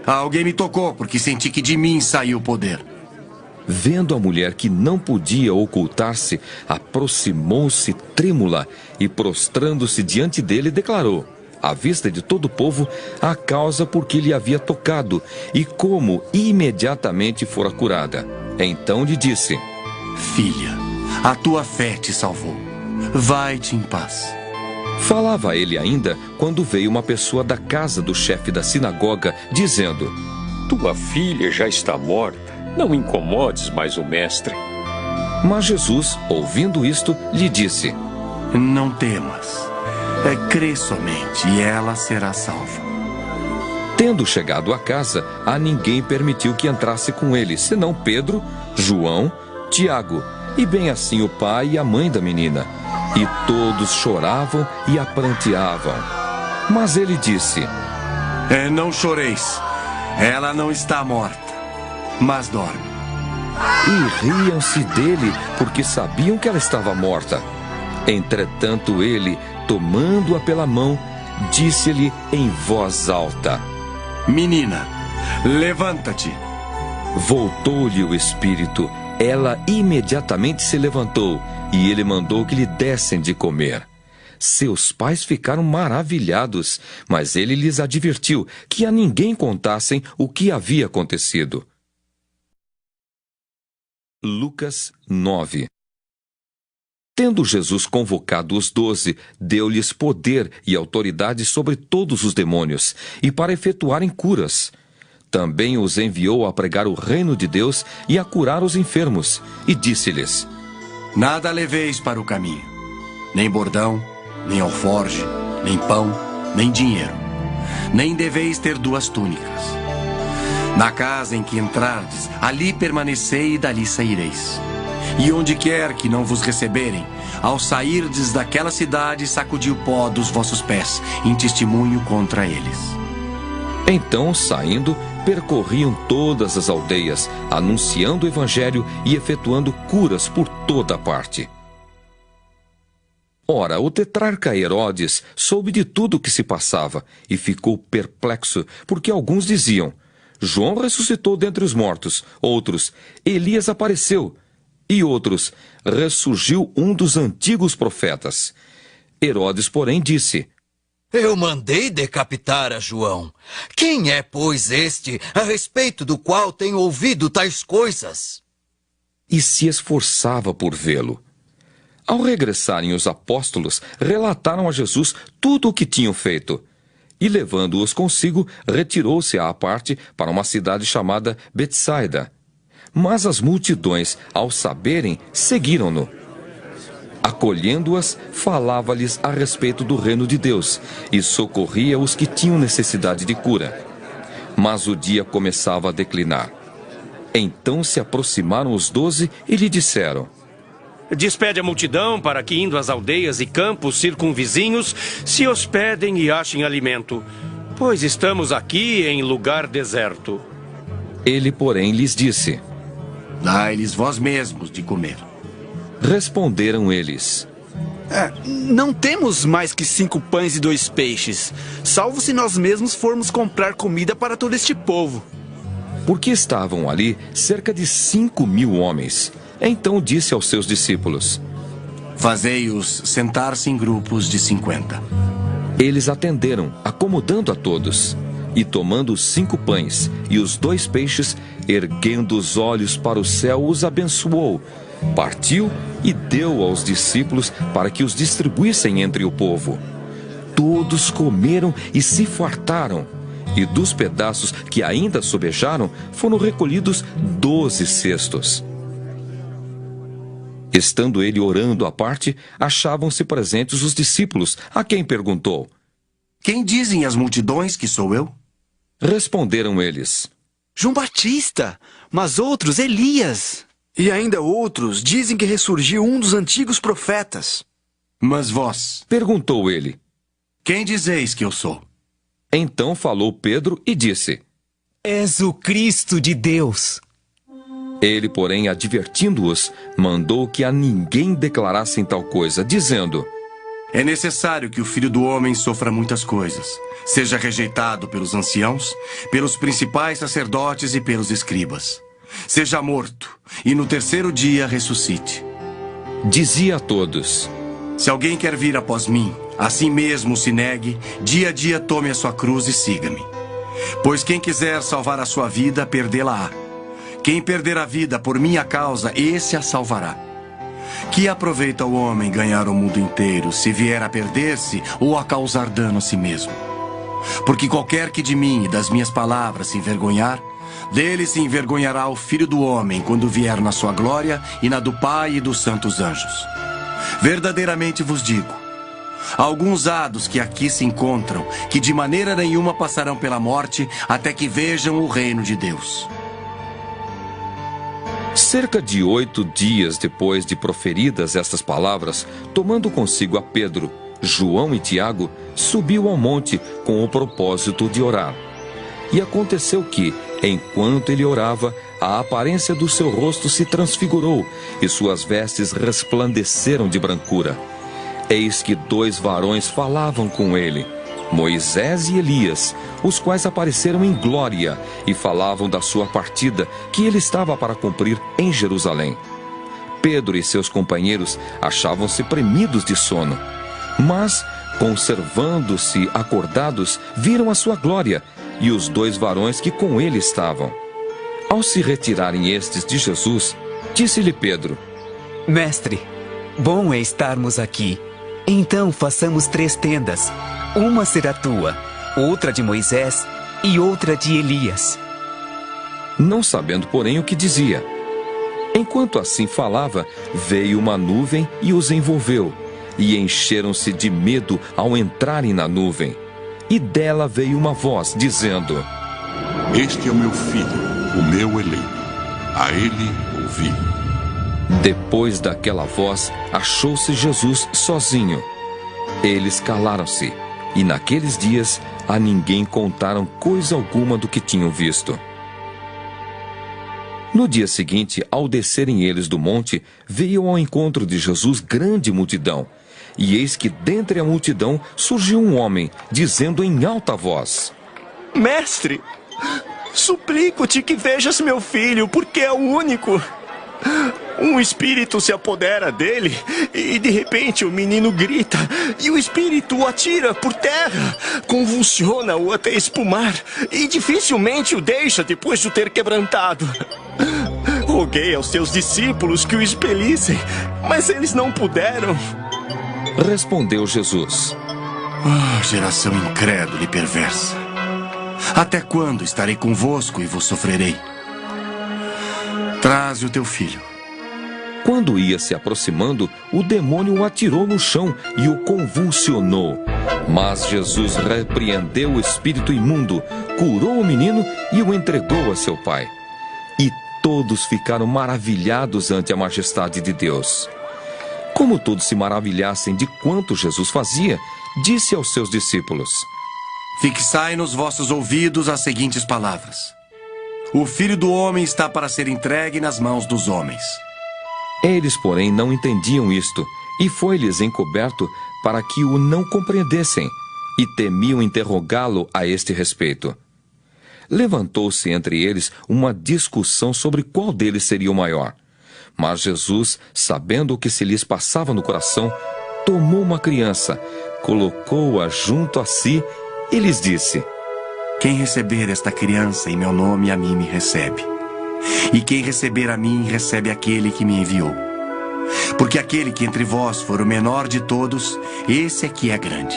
Alguém me tocou, porque senti que de mim saiu o poder. Vendo a mulher que não podia ocultar-se, aproximou-se trêmula e, prostrando-se diante dele, declarou, à vista de todo o povo, a causa por que lhe havia tocado e como imediatamente fora curada. Então lhe disse: Filha, a tua fé te salvou. Vai-te em paz. Falava ele ainda quando veio uma pessoa da casa do chefe da sinagoga, dizendo: Tua filha já está morta. Não incomodes mais o mestre. Mas Jesus, ouvindo isto, lhe disse: Não temas. Crê somente e ela será salva. Tendo chegado à casa, a ninguém permitiu que entrasse com ele, senão Pedro, João, Tiago, e bem assim o pai e a mãe da menina. E todos choravam e a pranteavam. Mas ele disse: Não choreis. Ela não está morta, mas dorme. E riam-se dele, porque sabiam que ela estava morta. Entretanto ele, tomando-a pela mão, disse-lhe em voz alta: Menina, levanta-te. Voltou-lhe o espírito. Ela imediatamente se levantou, e ele mandou que lhe dessem de comer. Seus pais ficaram maravilhados, mas ele lhes advertiu que a ninguém contassem o que havia acontecido. Lucas 9. Tendo Jesus convocado os 12, deu-lhes poder e autoridade sobre todos os demônios, e para efetuarem curas. Também os enviou a pregar o reino de Deus e a curar os enfermos, e disse-lhes: Nada leveis para o caminho, nem bordão, nem alforge, nem pão, nem dinheiro. Nem deveis ter 2 túnicas. Na casa em que entrardes, ali permanecei e dali saireis. E onde quer que não vos receberem, ao sairdes daquela cidade, sacudi o pó dos vossos pés, em testemunho contra eles. Então, saindo, percorriam todas as aldeias, anunciando o evangelho e efetuando curas por toda a parte. Ora, o tetrarca Herodes soube de tudo o que se passava e ficou perplexo, porque alguns diziam: João ressuscitou dentre os mortos, outros: Elias apareceu, e outros: ressurgiu um dos antigos profetas. Herodes, porém, disse: Eu mandei decapitar a João. Quem é, pois, este, a respeito do qual tenho ouvido tais coisas? E se esforçava por vê-lo. Ao regressarem os apóstolos, relataram a Jesus tudo o que tinham feito. E, levando-os consigo, retirou-se à parte para uma cidade chamada Betsaida. Mas as multidões, ao saberem, seguiram-no. Acolhendo-as, falava-lhes a respeito do reino de Deus e socorria os que tinham necessidade de cura. Mas o dia começava a declinar. Então se aproximaram os 12 e lhe disseram: Despede a multidão para que, indo às aldeias e campos circunvizinhos, se hospedem e achem alimento, pois estamos aqui em lugar deserto. Ele, porém, lhes disse: Dai-lhes vós mesmos de comer. Responderam eles: Não temos mais que 5 pães e 2 peixes, salvo se nós mesmos formos comprar comida para todo este povo. Porque estavam ali cerca de 5.000 homens. Então disse aos seus discípulos: Fazei-os sentar-se em grupos de 50. Eles atenderam, acomodando a todos. E tomando os 5 pães e os 2 peixes, erguendo os olhos para o céu, os abençoou. Partiu e deu aos discípulos para que os distribuíssem entre o povo. Todos comeram e se fartaram. E dos pedaços que ainda sobejaram, foram recolhidos 12 cestos. Estando ele orando à parte, achavam-se presentes os discípulos, a quem perguntou: Quem dizem as multidões que sou eu? Responderam eles: João Batista, mas outros Elias. E ainda outros dizem que ressurgiu um dos antigos profetas. Mas vós? Perguntou ele: Quem dizeis que eu sou? Então falou Pedro e disse: És o Cristo de Deus. Ele, porém, advertindo-os, mandou que a ninguém declarassem tal coisa, dizendo: É necessário que o Filho do Homem sofra muitas coisas, seja rejeitado pelos anciãos, pelos principais sacerdotes e pelos escribas. Seja morto, e no terceiro dia ressuscite. Dizia a todos: Se alguém quer vir após mim, assim mesmo se negue, dia a dia tome a sua cruz e siga-me. Pois quem quiser salvar a sua vida, perdê-la-á. Quem perder a vida por minha causa, esse a salvará. Que aproveita o homem ganhar o mundo inteiro, se vier a perder-se ou a causar dano a si mesmo? Porque qualquer que de mim e das minhas palavras se envergonhar, dele se envergonhará o Filho do Homem quando vier na sua glória e na do Pai e dos santos anjos. Verdadeiramente vos digo, há alguns hados que aqui se encontram, que de maneira nenhuma passarão pela morte, até que vejam o reino de Deus. Cerca de 8 dias depois de proferidas estas palavras, tomando consigo a Pedro, João e Tiago, subiu ao monte com o propósito de orar. E aconteceu que, enquanto ele orava, a aparência do seu rosto se transfigurou e suas vestes resplandeceram de brancura. Eis que 2 varões falavam com ele, Moisés e Elias, os quais apareceram em glória e falavam da sua partida que ele estava para cumprir em Jerusalém. Pedro e seus companheiros achavam-se premidos de sono, mas, conservando-se acordados, viram a sua glória e os 2 varões que com ele estavam. Ao se retirarem estes de Jesus, disse-lhe Pedro: Mestre, bom é estarmos aqui. Então façamos 3 tendas. Uma será tua, outra de Moisés e outra de Elias. Não sabendo, porém, o que dizia. Enquanto assim falava, veio uma nuvem e os envolveu, e encheram-se de medo ao entrarem na nuvem. E dela veio uma voz, dizendo: Este é o meu filho, o meu eleito. A ele ouvi. Depois daquela voz, achou-se Jesus sozinho. Eles calaram-se, e naqueles dias a ninguém contaram coisa alguma do que tinham visto. No dia seguinte, ao descerem eles do monte, veio ao encontro de Jesus grande multidão. E eis que dentre a multidão surgiu um homem, dizendo em alta voz: Mestre, suplico-te que vejas meu filho, porque é o único. Um espírito se apodera dele e de repente o menino grita e o espírito o atira por terra, convulsiona-o até espumar e dificilmente o deixa depois de o ter quebrantado. Roguei aos teus discípulos que o expelissem, mas eles não puderam. Respondeu Jesus: Geração incrédula e perversa. Até quando estarei convosco e vos sofrerei? Traze o teu filho. Quando ia se aproximando, o demônio o atirou no chão e o convulsionou. Mas Jesus repreendeu o espírito imundo, curou o menino e o entregou a seu pai. E todos ficaram maravilhados ante a majestade de Deus. Como todos se maravilhassem de quanto Jesus fazia, disse aos seus discípulos: Fixai nos vossos ouvidos as seguintes palavras: O Filho do Homem está para ser entregue nas mãos dos homens. Eles, porém, não entendiam isto, e foi-lhes encoberto para que o não compreendessem, e temiam interrogá-lo a este respeito. Levantou-se entre eles uma discussão sobre qual deles seria o maior. Mas Jesus, sabendo o que se lhes passava no coração, tomou uma criança, colocou-a junto a si e lhes disse: Quem receber esta criança em meu nome, a mim me recebe. E quem receber a mim, recebe aquele que me enviou. Porque aquele que entre vós for o menor de todos, esse é que é grande.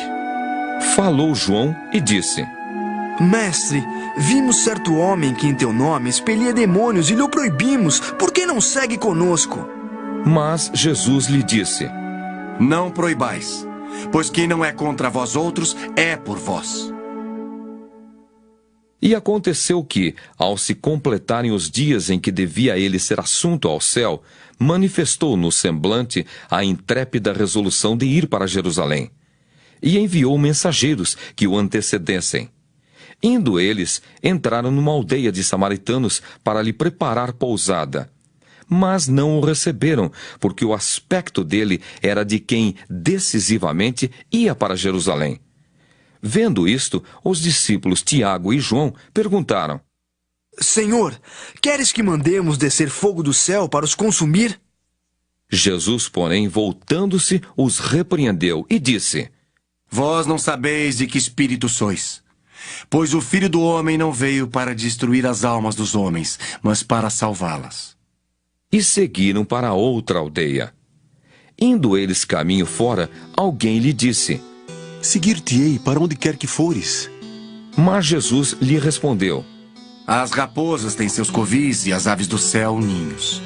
Falou João e disse: Mestre, vimos certo homem que em teu nome expelia demônios e lhe o proibimos. Por que não segue conosco? Mas Jesus lhe disse: Não proibais, pois quem não é contra vós outros, é por vós. E aconteceu que, ao se completarem os dias em que devia ele ser assunto ao céu, manifestou no semblante a intrépida resolução de ir para Jerusalém. e enviou mensageiros que o antecedessem. Indo eles, entraram numa aldeia de samaritanos para lhe preparar pousada. Mas não o receberam, porque o aspecto dele era de quem decisivamente ia para Jerusalém. Vendo isto, os discípulos Tiago e João perguntaram: Senhor, queres que mandemos descer fogo do céu para os consumir? Jesus, porém, voltando-se, os repreendeu e disse: Vós não sabeis de que espírito sois, pois o Filho do Homem não veio para destruir as almas dos homens, mas para salvá-las. E seguiram para outra aldeia. Indo eles caminho fora, alguém lhe disse: Seguir-te-ei para onde quer que fores. Mas Jesus lhe respondeu: As raposas têm seus covis e as aves do céu ninhos,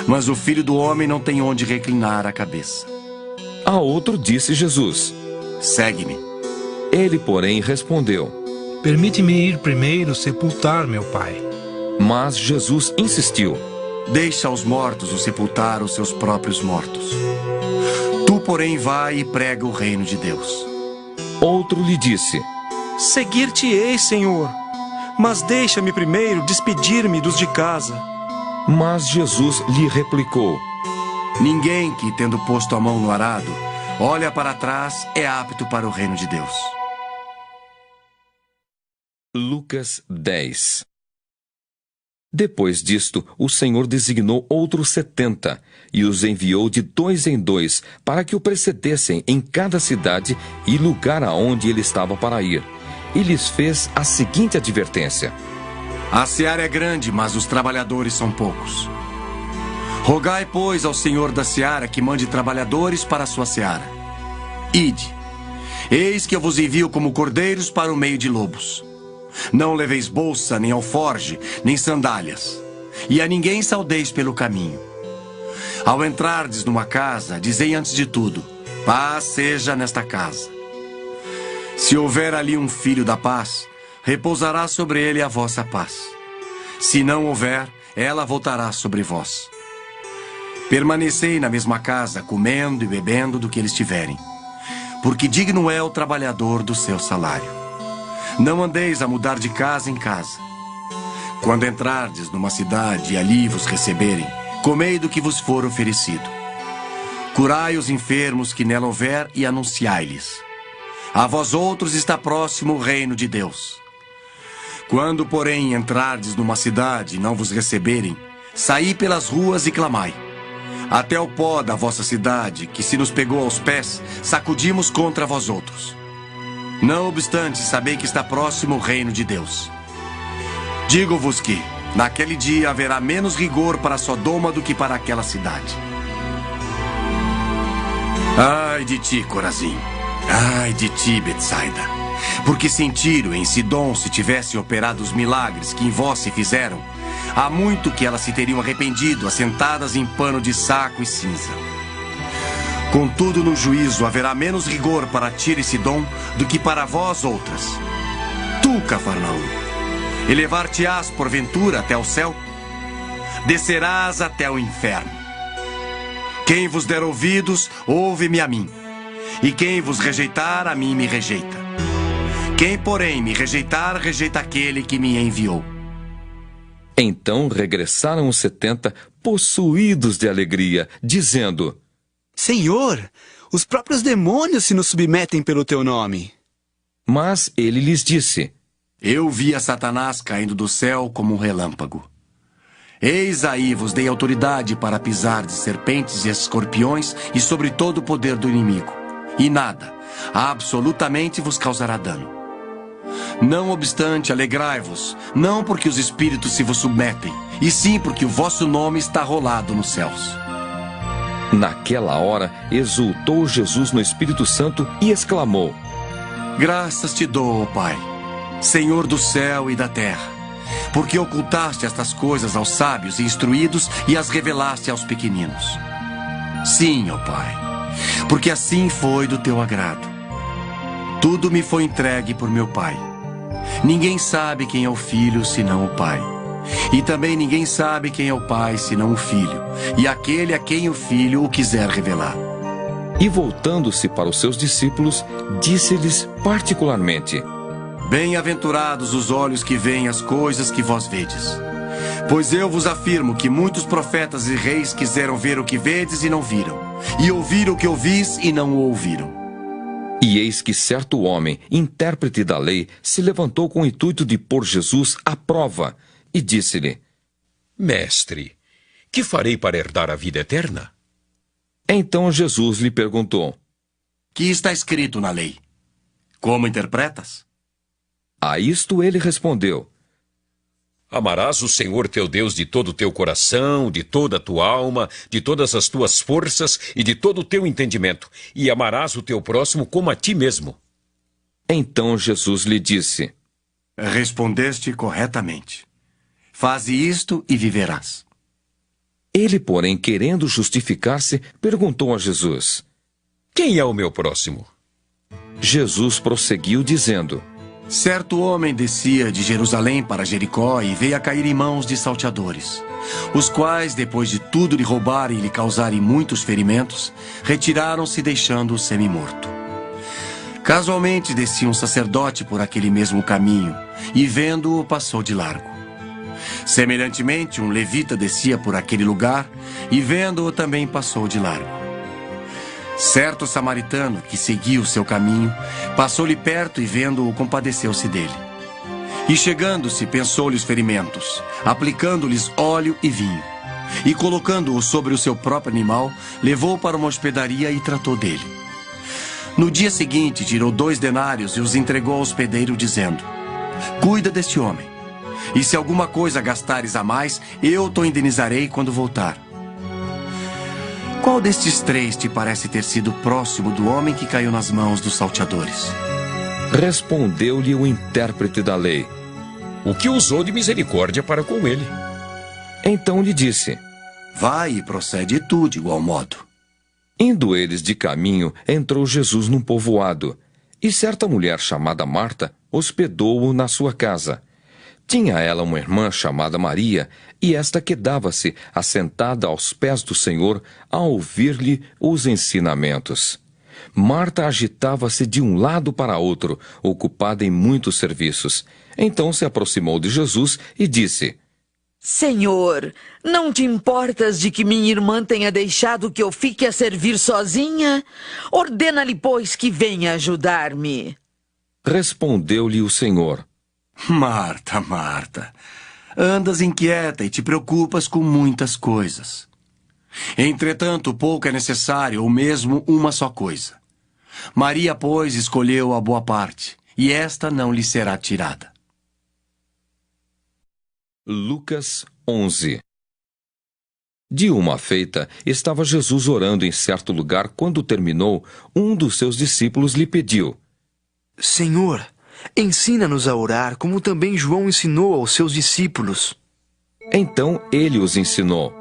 mas o Filho do Homem não tem onde reclinar a cabeça. A outro disse Jesus: Segue-me. Ele, porém, respondeu: Permite-me ir primeiro sepultar meu pai. Mas Jesus insistiu: Deixa aos mortos o sepultar os seus próprios mortos. Tu, porém, vai e prega o reino de Deus. Outro lhe disse: Seguir-te-ei, Senhor, mas deixa-me primeiro despedir-me dos de casa. Mas Jesus lhe replicou: Ninguém que, tendo posto a mão no arado, olha para trás, é apto para o reino de Deus. Lucas 10. Depois disto, o Senhor designou outros 70 e os enviou de 2 em 2 para que o precedessem em cada cidade e lugar aonde ele estava para ir. E lhes fez a seguinte advertência: A seara é grande, mas os trabalhadores são poucos. Rogai, pois, ao Senhor da seara que mande trabalhadores para a sua seara. Ide, eis que eu vos envio como cordeiros para o meio de lobos. Não leveis bolsa, nem alforge, nem sandálias, e a ninguém saudeis pelo caminho. Ao entrardes numa casa, dizei antes de tudo: paz seja nesta casa. Se houver ali um filho da paz, repousará sobre ele a vossa paz. Se não houver, ela voltará sobre vós. Permanecei na mesma casa, comendo e bebendo do que eles tiverem, porque digno é o trabalhador do seu salário. Não andeis a mudar de casa em casa. Quando entrardes numa cidade e ali vos receberem, comei do que vos for oferecido. Curai os enfermos que nela houver e anunciai-lhes: a vós outros está próximo o reino de Deus. Quando, porém, entrardes numa cidade e não vos receberem, saí pelas ruas e clamai: até o pó da vossa cidade, que se nos pegou aos pés, sacudimos contra vós outros. Não obstante, sabei que está próximo o reino de Deus. Digo-vos que, naquele dia, haverá menos rigor para Sodoma do que para aquela cidade. Ai de ti, Corazim! Ai de ti, Betsaida! Porque se em Tiro, em Sidom, se tivessem operado os milagres que em vós se fizeram, há muito que elas se teriam arrependido, assentadas em pano de saco e cinza. Contudo, no juízo haverá menos rigor para Tiro e Sidom do que para vós outras. Tu, Cafarnaum, elevar-te-ás porventura até o céu? Descerás até o inferno. Quem vos der ouvidos, ouve-me a mim. E quem vos rejeitar, a mim me rejeita. Quem, porém, me rejeitar, rejeita aquele que me enviou. Então regressaram os 70, possuídos de alegria, dizendo: Senhor, os próprios demônios se nos submetem pelo teu nome. Mas ele lhes disse: Eu vi a Satanás caindo do céu como um relâmpago. Eis aí vos dei autoridade para pisar de serpentes e escorpiões e sobre todo o poder do inimigo. E nada, absolutamente vos causará dano. Não obstante, alegrai-vos, não porque os espíritos se vos submetem, e sim porque o vosso nome está rolado nos céus. Naquela hora, exultou Jesus no Espírito Santo e exclamou: Graças te dou, ó Pai, Senhor do céu e da terra, porque ocultaste estas coisas aos sábios e instruídos e as revelaste aos pequeninos. Sim, ó Pai, porque assim foi do teu agrado. Tudo me foi entregue por meu Pai. Ninguém sabe quem é o Filho senão o Pai. E também ninguém sabe quem é o Pai senão o Filho, e aquele a quem o Filho o quiser revelar. E voltando-se para os seus discípulos, disse-lhes particularmente: Bem-aventurados os olhos que veem as coisas que vós vedes. Pois eu vos afirmo que muitos profetas e reis quiseram ver o que vedes e não viram, e ouvir o que ouvis e não o ouviram. E eis que certo homem, intérprete da lei, se levantou com o intuito de pôr Jesus à prova, e disse-lhe: Mestre, que farei para herdar a vida eterna? Então Jesus lhe perguntou: Que está escrito na lei? Como interpretas? A isto ele respondeu: Amarás o Senhor teu Deus de todo o teu coração, de toda a tua alma, de todas as tuas forças e de todo o teu entendimento, e amarás o teu próximo como a ti mesmo. Então Jesus lhe disse: Respondeste corretamente. Faze isto e viverás. Ele, porém, querendo justificar-se, perguntou a Jesus: Quem é o meu próximo? Jesus prosseguiu dizendo: Certo homem descia de Jerusalém para Jericó e veio a cair em mãos de salteadores, os quais, depois de tudo lhe roubarem e lhe causarem muitos ferimentos, retiraram-se deixando-o semi-morto. Casualmente descia um sacerdote por aquele mesmo caminho e, vendo-o, passou de largo. Semelhantemente, um levita descia por aquele lugar e, vendo-o, também passou de largo. Certo samaritano, que seguia o seu caminho, passou-lhe perto e, vendo-o, compadeceu-se dele. E, chegando-se, pensou-lhe os ferimentos, aplicando-lhes óleo e vinho. E, colocando-o sobre o seu próprio animal, levou-o para uma hospedaria e tratou dele. No dia seguinte, tirou 2 denários e os entregou ao hospedeiro, dizendo: Cuida deste homem, e se alguma coisa gastares a mais, eu te indenizarei quando voltar. Qual destes 3 te parece ter sido próximo do homem que caiu nas mãos dos salteadores? Respondeu-lhe o intérprete da lei: O que usou de misericórdia para com ele. Então lhe disse: Vai e procede tu de igual modo. Indo eles de caminho, entrou Jesus num povoado, e certa mulher chamada Marta hospedou-o na sua casa. Tinha ela uma irmã chamada Maria, e esta quedava-se assentada aos pés do Senhor a ouvir-lhe os ensinamentos. Marta agitava-se de um lado para outro, ocupada em muitos serviços. Então se aproximou de Jesus e disse: Senhor, não te importas de que minha irmã tenha deixado que eu fique a servir sozinha? Ordena-lhe, pois, que venha ajudar-me. Respondeu-lhe o Senhor: Marta, Marta, andas inquieta e te preocupas com muitas coisas. Entretanto, pouco é necessário, ou mesmo uma só coisa. Maria, pois, escolheu a boa parte, e esta não lhe será tirada. Lucas 11. De uma feita, estava Jesus orando em certo lugar. Quando terminou, um dos seus discípulos lhe pediu: Senhor, ensina-nos a orar, como também João ensinou aos seus discípulos. Então ele os ensinou: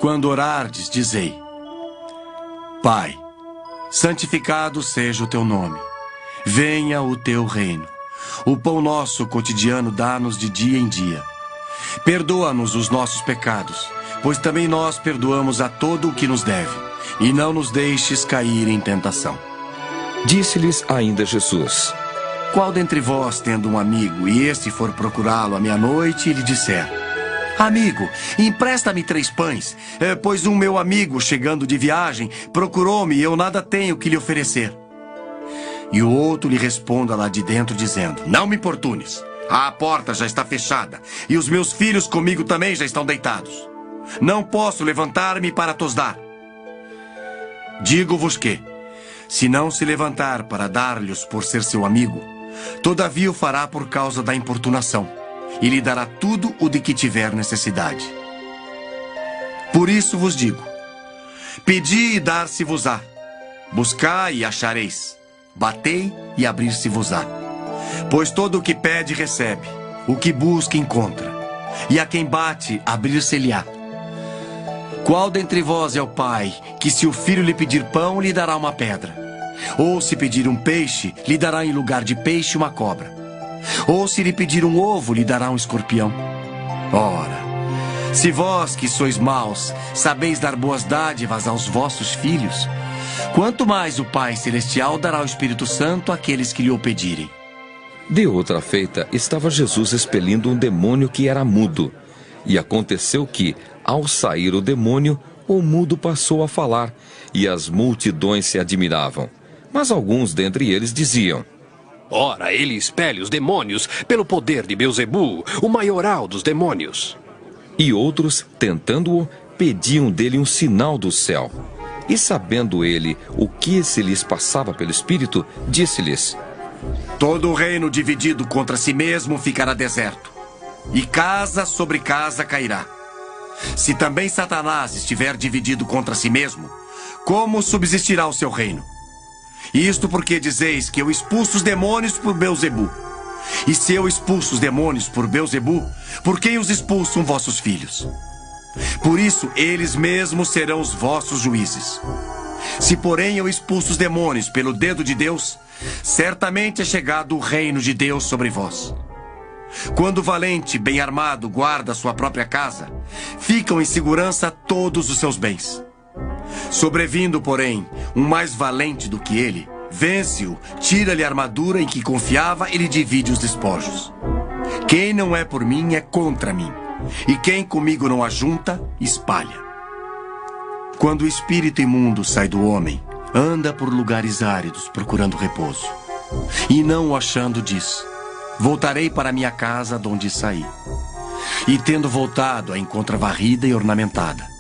Quando orardes, dizei: Pai, santificado seja o teu nome. Venha o teu reino. O pão nosso cotidiano dá-nos de dia em dia. Perdoa-nos os nossos pecados, pois também nós perdoamos a todo o que nos deve. E não nos deixes cair em tentação. Disse-lhes ainda Jesus: Qual dentre vós, tendo um amigo, e este for procurá-lo à meia-noite, e lhe disser: Amigo, empresta-me 3 pães, pois um meu amigo, chegando de viagem, procurou-me e eu nada tenho que lhe oferecer. E o outro lhe responda lá de dentro, dizendo: Não me importunes, a porta já está fechada, e os meus filhos comigo também já estão deitados. Não posso levantar-me para tos dar. Digo-vos que, se não se levantar para dar-lhes por ser seu amigo, todavia o fará por causa da importunação, e lhe dará tudo o de que tiver necessidade. Por isso vos digo: pedi e dar-se-vos-á, buscai e achareis, batei e abrir-se-vos-á. Pois todo o que pede recebe, o que busca encontra, e a quem bate abrir-se-lhe-á. Qual dentre vós é o pai que, se o filho lhe pedir pão, lhe dará uma pedra? Ou se pedir um peixe, lhe dará em lugar de peixe uma cobra? Ou se lhe pedir um ovo, lhe dará um escorpião? Ora, se vós que sois maus, sabeis dar boas dádivas aos vossos filhos, Quanto mais o Pai Celestial dará o Espírito Santo àqueles que lhe o pedirem. De outra feita, estava Jesus expelindo um demônio que era mudo. E aconteceu que, ao sair o demônio, o mudo passou a falar, e as multidões se admiravam. Mas alguns dentre eles diziam: Ora, ele expele os demônios pelo poder de Beelzebu, o maioral dos demônios. E outros, tentando-o, pediam dele um sinal do céu. E sabendo ele o que se lhes passava pelo Espírito, disse-lhes: Todo o reino dividido contra si mesmo ficará deserto, e casa sobre casa cairá. Se também Satanás estiver dividido contra si mesmo, como subsistirá o seu reino? Isto porque dizeis que eu expulso os demônios por Beelzebu. E se eu expulso os demônios por Beelzebu, por quem os expulsam vossos filhos? Por isso, eles mesmos serão os vossos juízes. Se, porém, eu expulso os demônios pelo dedo de Deus, certamente é chegado o reino de Deus sobre vós. Quando o valente, bem armado, guarda sua própria casa, ficam em segurança todos os seus bens. Sobrevindo, porém, um mais valente do que ele, vence-o, tira-lhe a armadura em que confiava e lhe divide os despojos. Quem não é por mim é contra mim, e quem comigo não ajunta, espalha. Quando o espírito imundo sai do homem, anda por lugares áridos procurando repouso. E não o achando, diz: voltarei para minha casa de onde saí. E tendo voltado, a encontra varrida e ornamentada.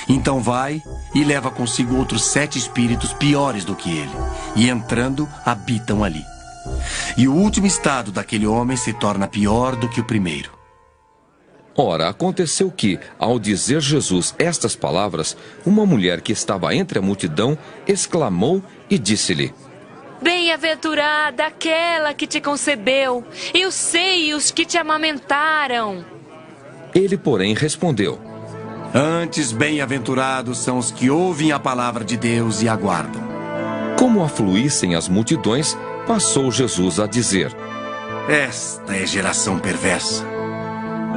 Então vai e leva consigo outros 7 espíritos piores do que ele, e entrando, habitam ali. E o último estado daquele homem se torna pior do que o primeiro. Ora, aconteceu que, ao dizer Jesus estas palavras, uma mulher que estava entre a multidão exclamou e disse-lhe: Bem-aventurada aquela que te concebeu, e os seios que te amamentaram. Ele, porém, respondeu: Antes, bem-aventurados são os que ouvem a palavra de Deus e aguardam. Como afluíssem as multidões, passou Jesus a dizer: Esta é geração perversa.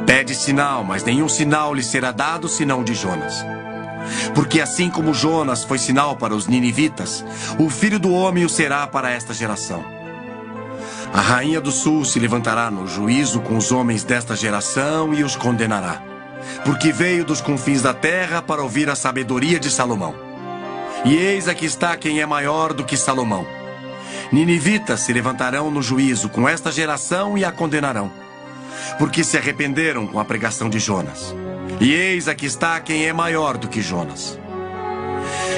Pede sinal, mas nenhum sinal lhe será dado senão de Jonas. Porque assim como Jonas foi sinal para os ninivitas, o Filho do Homem o será para esta geração. A rainha do sul se levantará no juízo com os homens desta geração e os condenará. Porque veio dos confins da terra para ouvir a sabedoria de Salomão. E eis aqui está quem é maior do que Salomão. Ninivitas se levantarão no juízo com esta geração e a condenarão, porque se arrependeram com a pregação de Jonas. E eis aqui está quem é maior do que Jonas.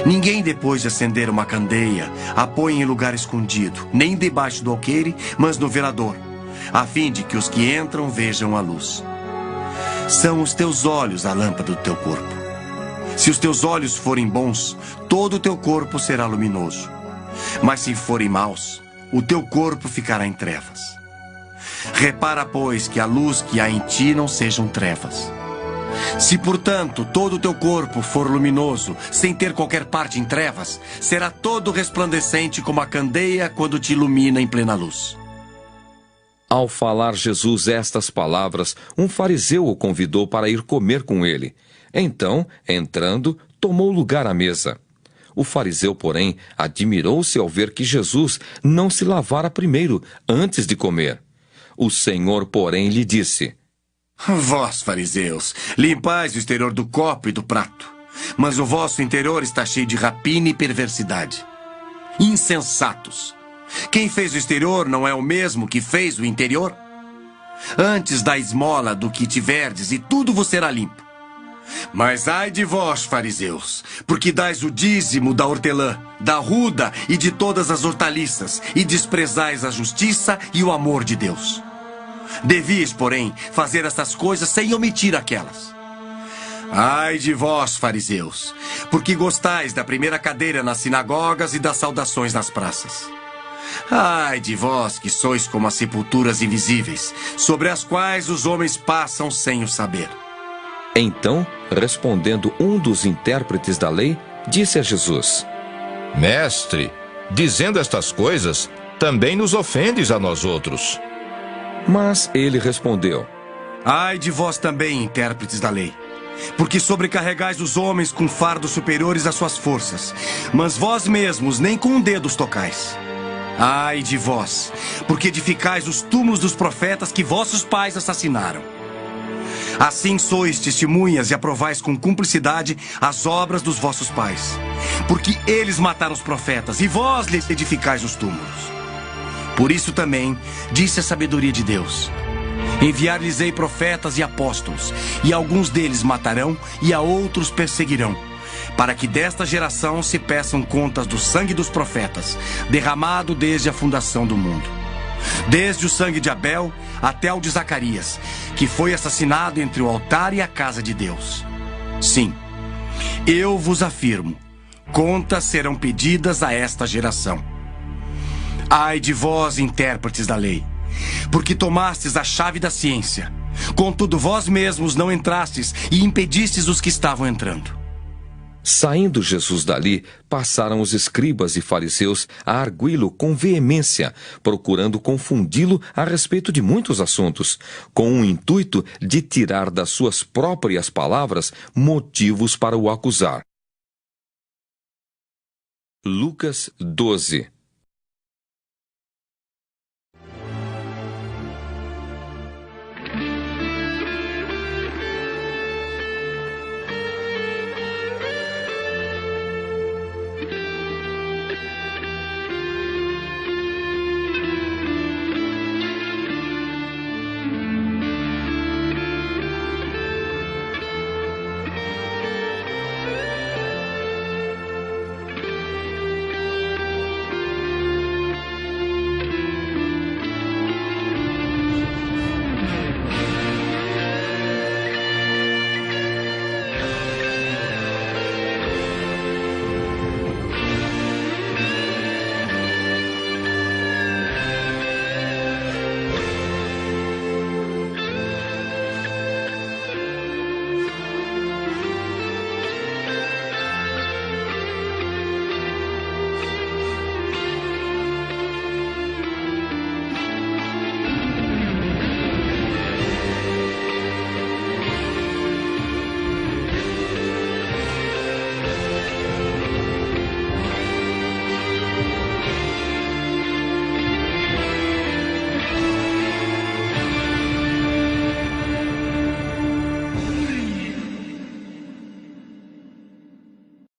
Ninguém, depois de acender uma candeia, a põe em lugar escondido, nem debaixo do alqueire, mas no velador, a fim de que os que entram vejam a luz. São os teus olhos a lâmpada do teu corpo. Se os teus olhos forem bons, todo o teu corpo será luminoso. Mas se forem maus, o teu corpo ficará em trevas. Repara, pois, que a luz que há em ti não sejam trevas. Se, portanto, todo o teu corpo for luminoso, sem ter qualquer parte em trevas, será todo resplandecente como a candeia quando te ilumina em plena luz. Ao falar Jesus estas palavras, um fariseu o convidou para ir comer com ele. Então, entrando, tomou lugar à mesa. O fariseu, porém, admirou-se ao ver que Jesus não se lavara primeiro, antes de comer. O Senhor, porém, lhe disse: Vós, fariseus, limpais o exterior do copo e do prato, mas o vosso interior está cheio de rapina e perversidade. Insensatos! Quem fez o exterior não é o mesmo que fez o interior? Antes dá esmola do que tiverdes, e tudo vos será limpo. Mas ai de vós, fariseus, porque dais o dízimo da hortelã, da ruda e de todas as hortaliças, e desprezais a justiça e o amor de Deus. Devias, porém, fazer estas coisas sem omitir aquelas. Ai de vós, fariseus, porque gostais da primeira cadeira nas sinagogas e das saudações nas praças. Ai de vós que sois como as sepulturas invisíveis, sobre as quais os homens passam sem o saber. Então, respondendo um dos intérpretes da lei, disse a Jesus: Mestre, dizendo estas coisas, também nos ofendes a nós outros. Mas ele respondeu: Ai de vós também, intérpretes da lei, porque sobrecarregais os homens com fardos superiores às suas forças, mas vós mesmos nem com um dedo os tocais. Ai de vós, porque edificais os túmulos dos profetas que vossos pais assassinaram. Assim sois testemunhas e aprovais com cumplicidade as obras dos vossos pais, porque eles mataram os profetas e vós lhes edificais os túmulos. Por isso também disse a sabedoria de Deus: enviar-lhes-ei profetas e apóstolos, e alguns deles matarão e a outros perseguirão, para que desta geração se peçam contas do sangue dos profetas, derramado desde a fundação do mundo, desde o sangue de Abel até o de Zacarias, que foi assassinado entre o altar e a casa de Deus. Sim, eu vos afirmo, contas serão pedidas a esta geração. Ai de vós, intérpretes da lei, porque tomastes a chave da ciência, contudo vós mesmos não entrastes e impedistes os que estavam entrando. Saindo Jesus dali, passaram os escribas e fariseus a arguí-lo com veemência, procurando confundi-lo a respeito de muitos assuntos, com o intuito de tirar das suas próprias palavras motivos para o acusar. Lucas 12.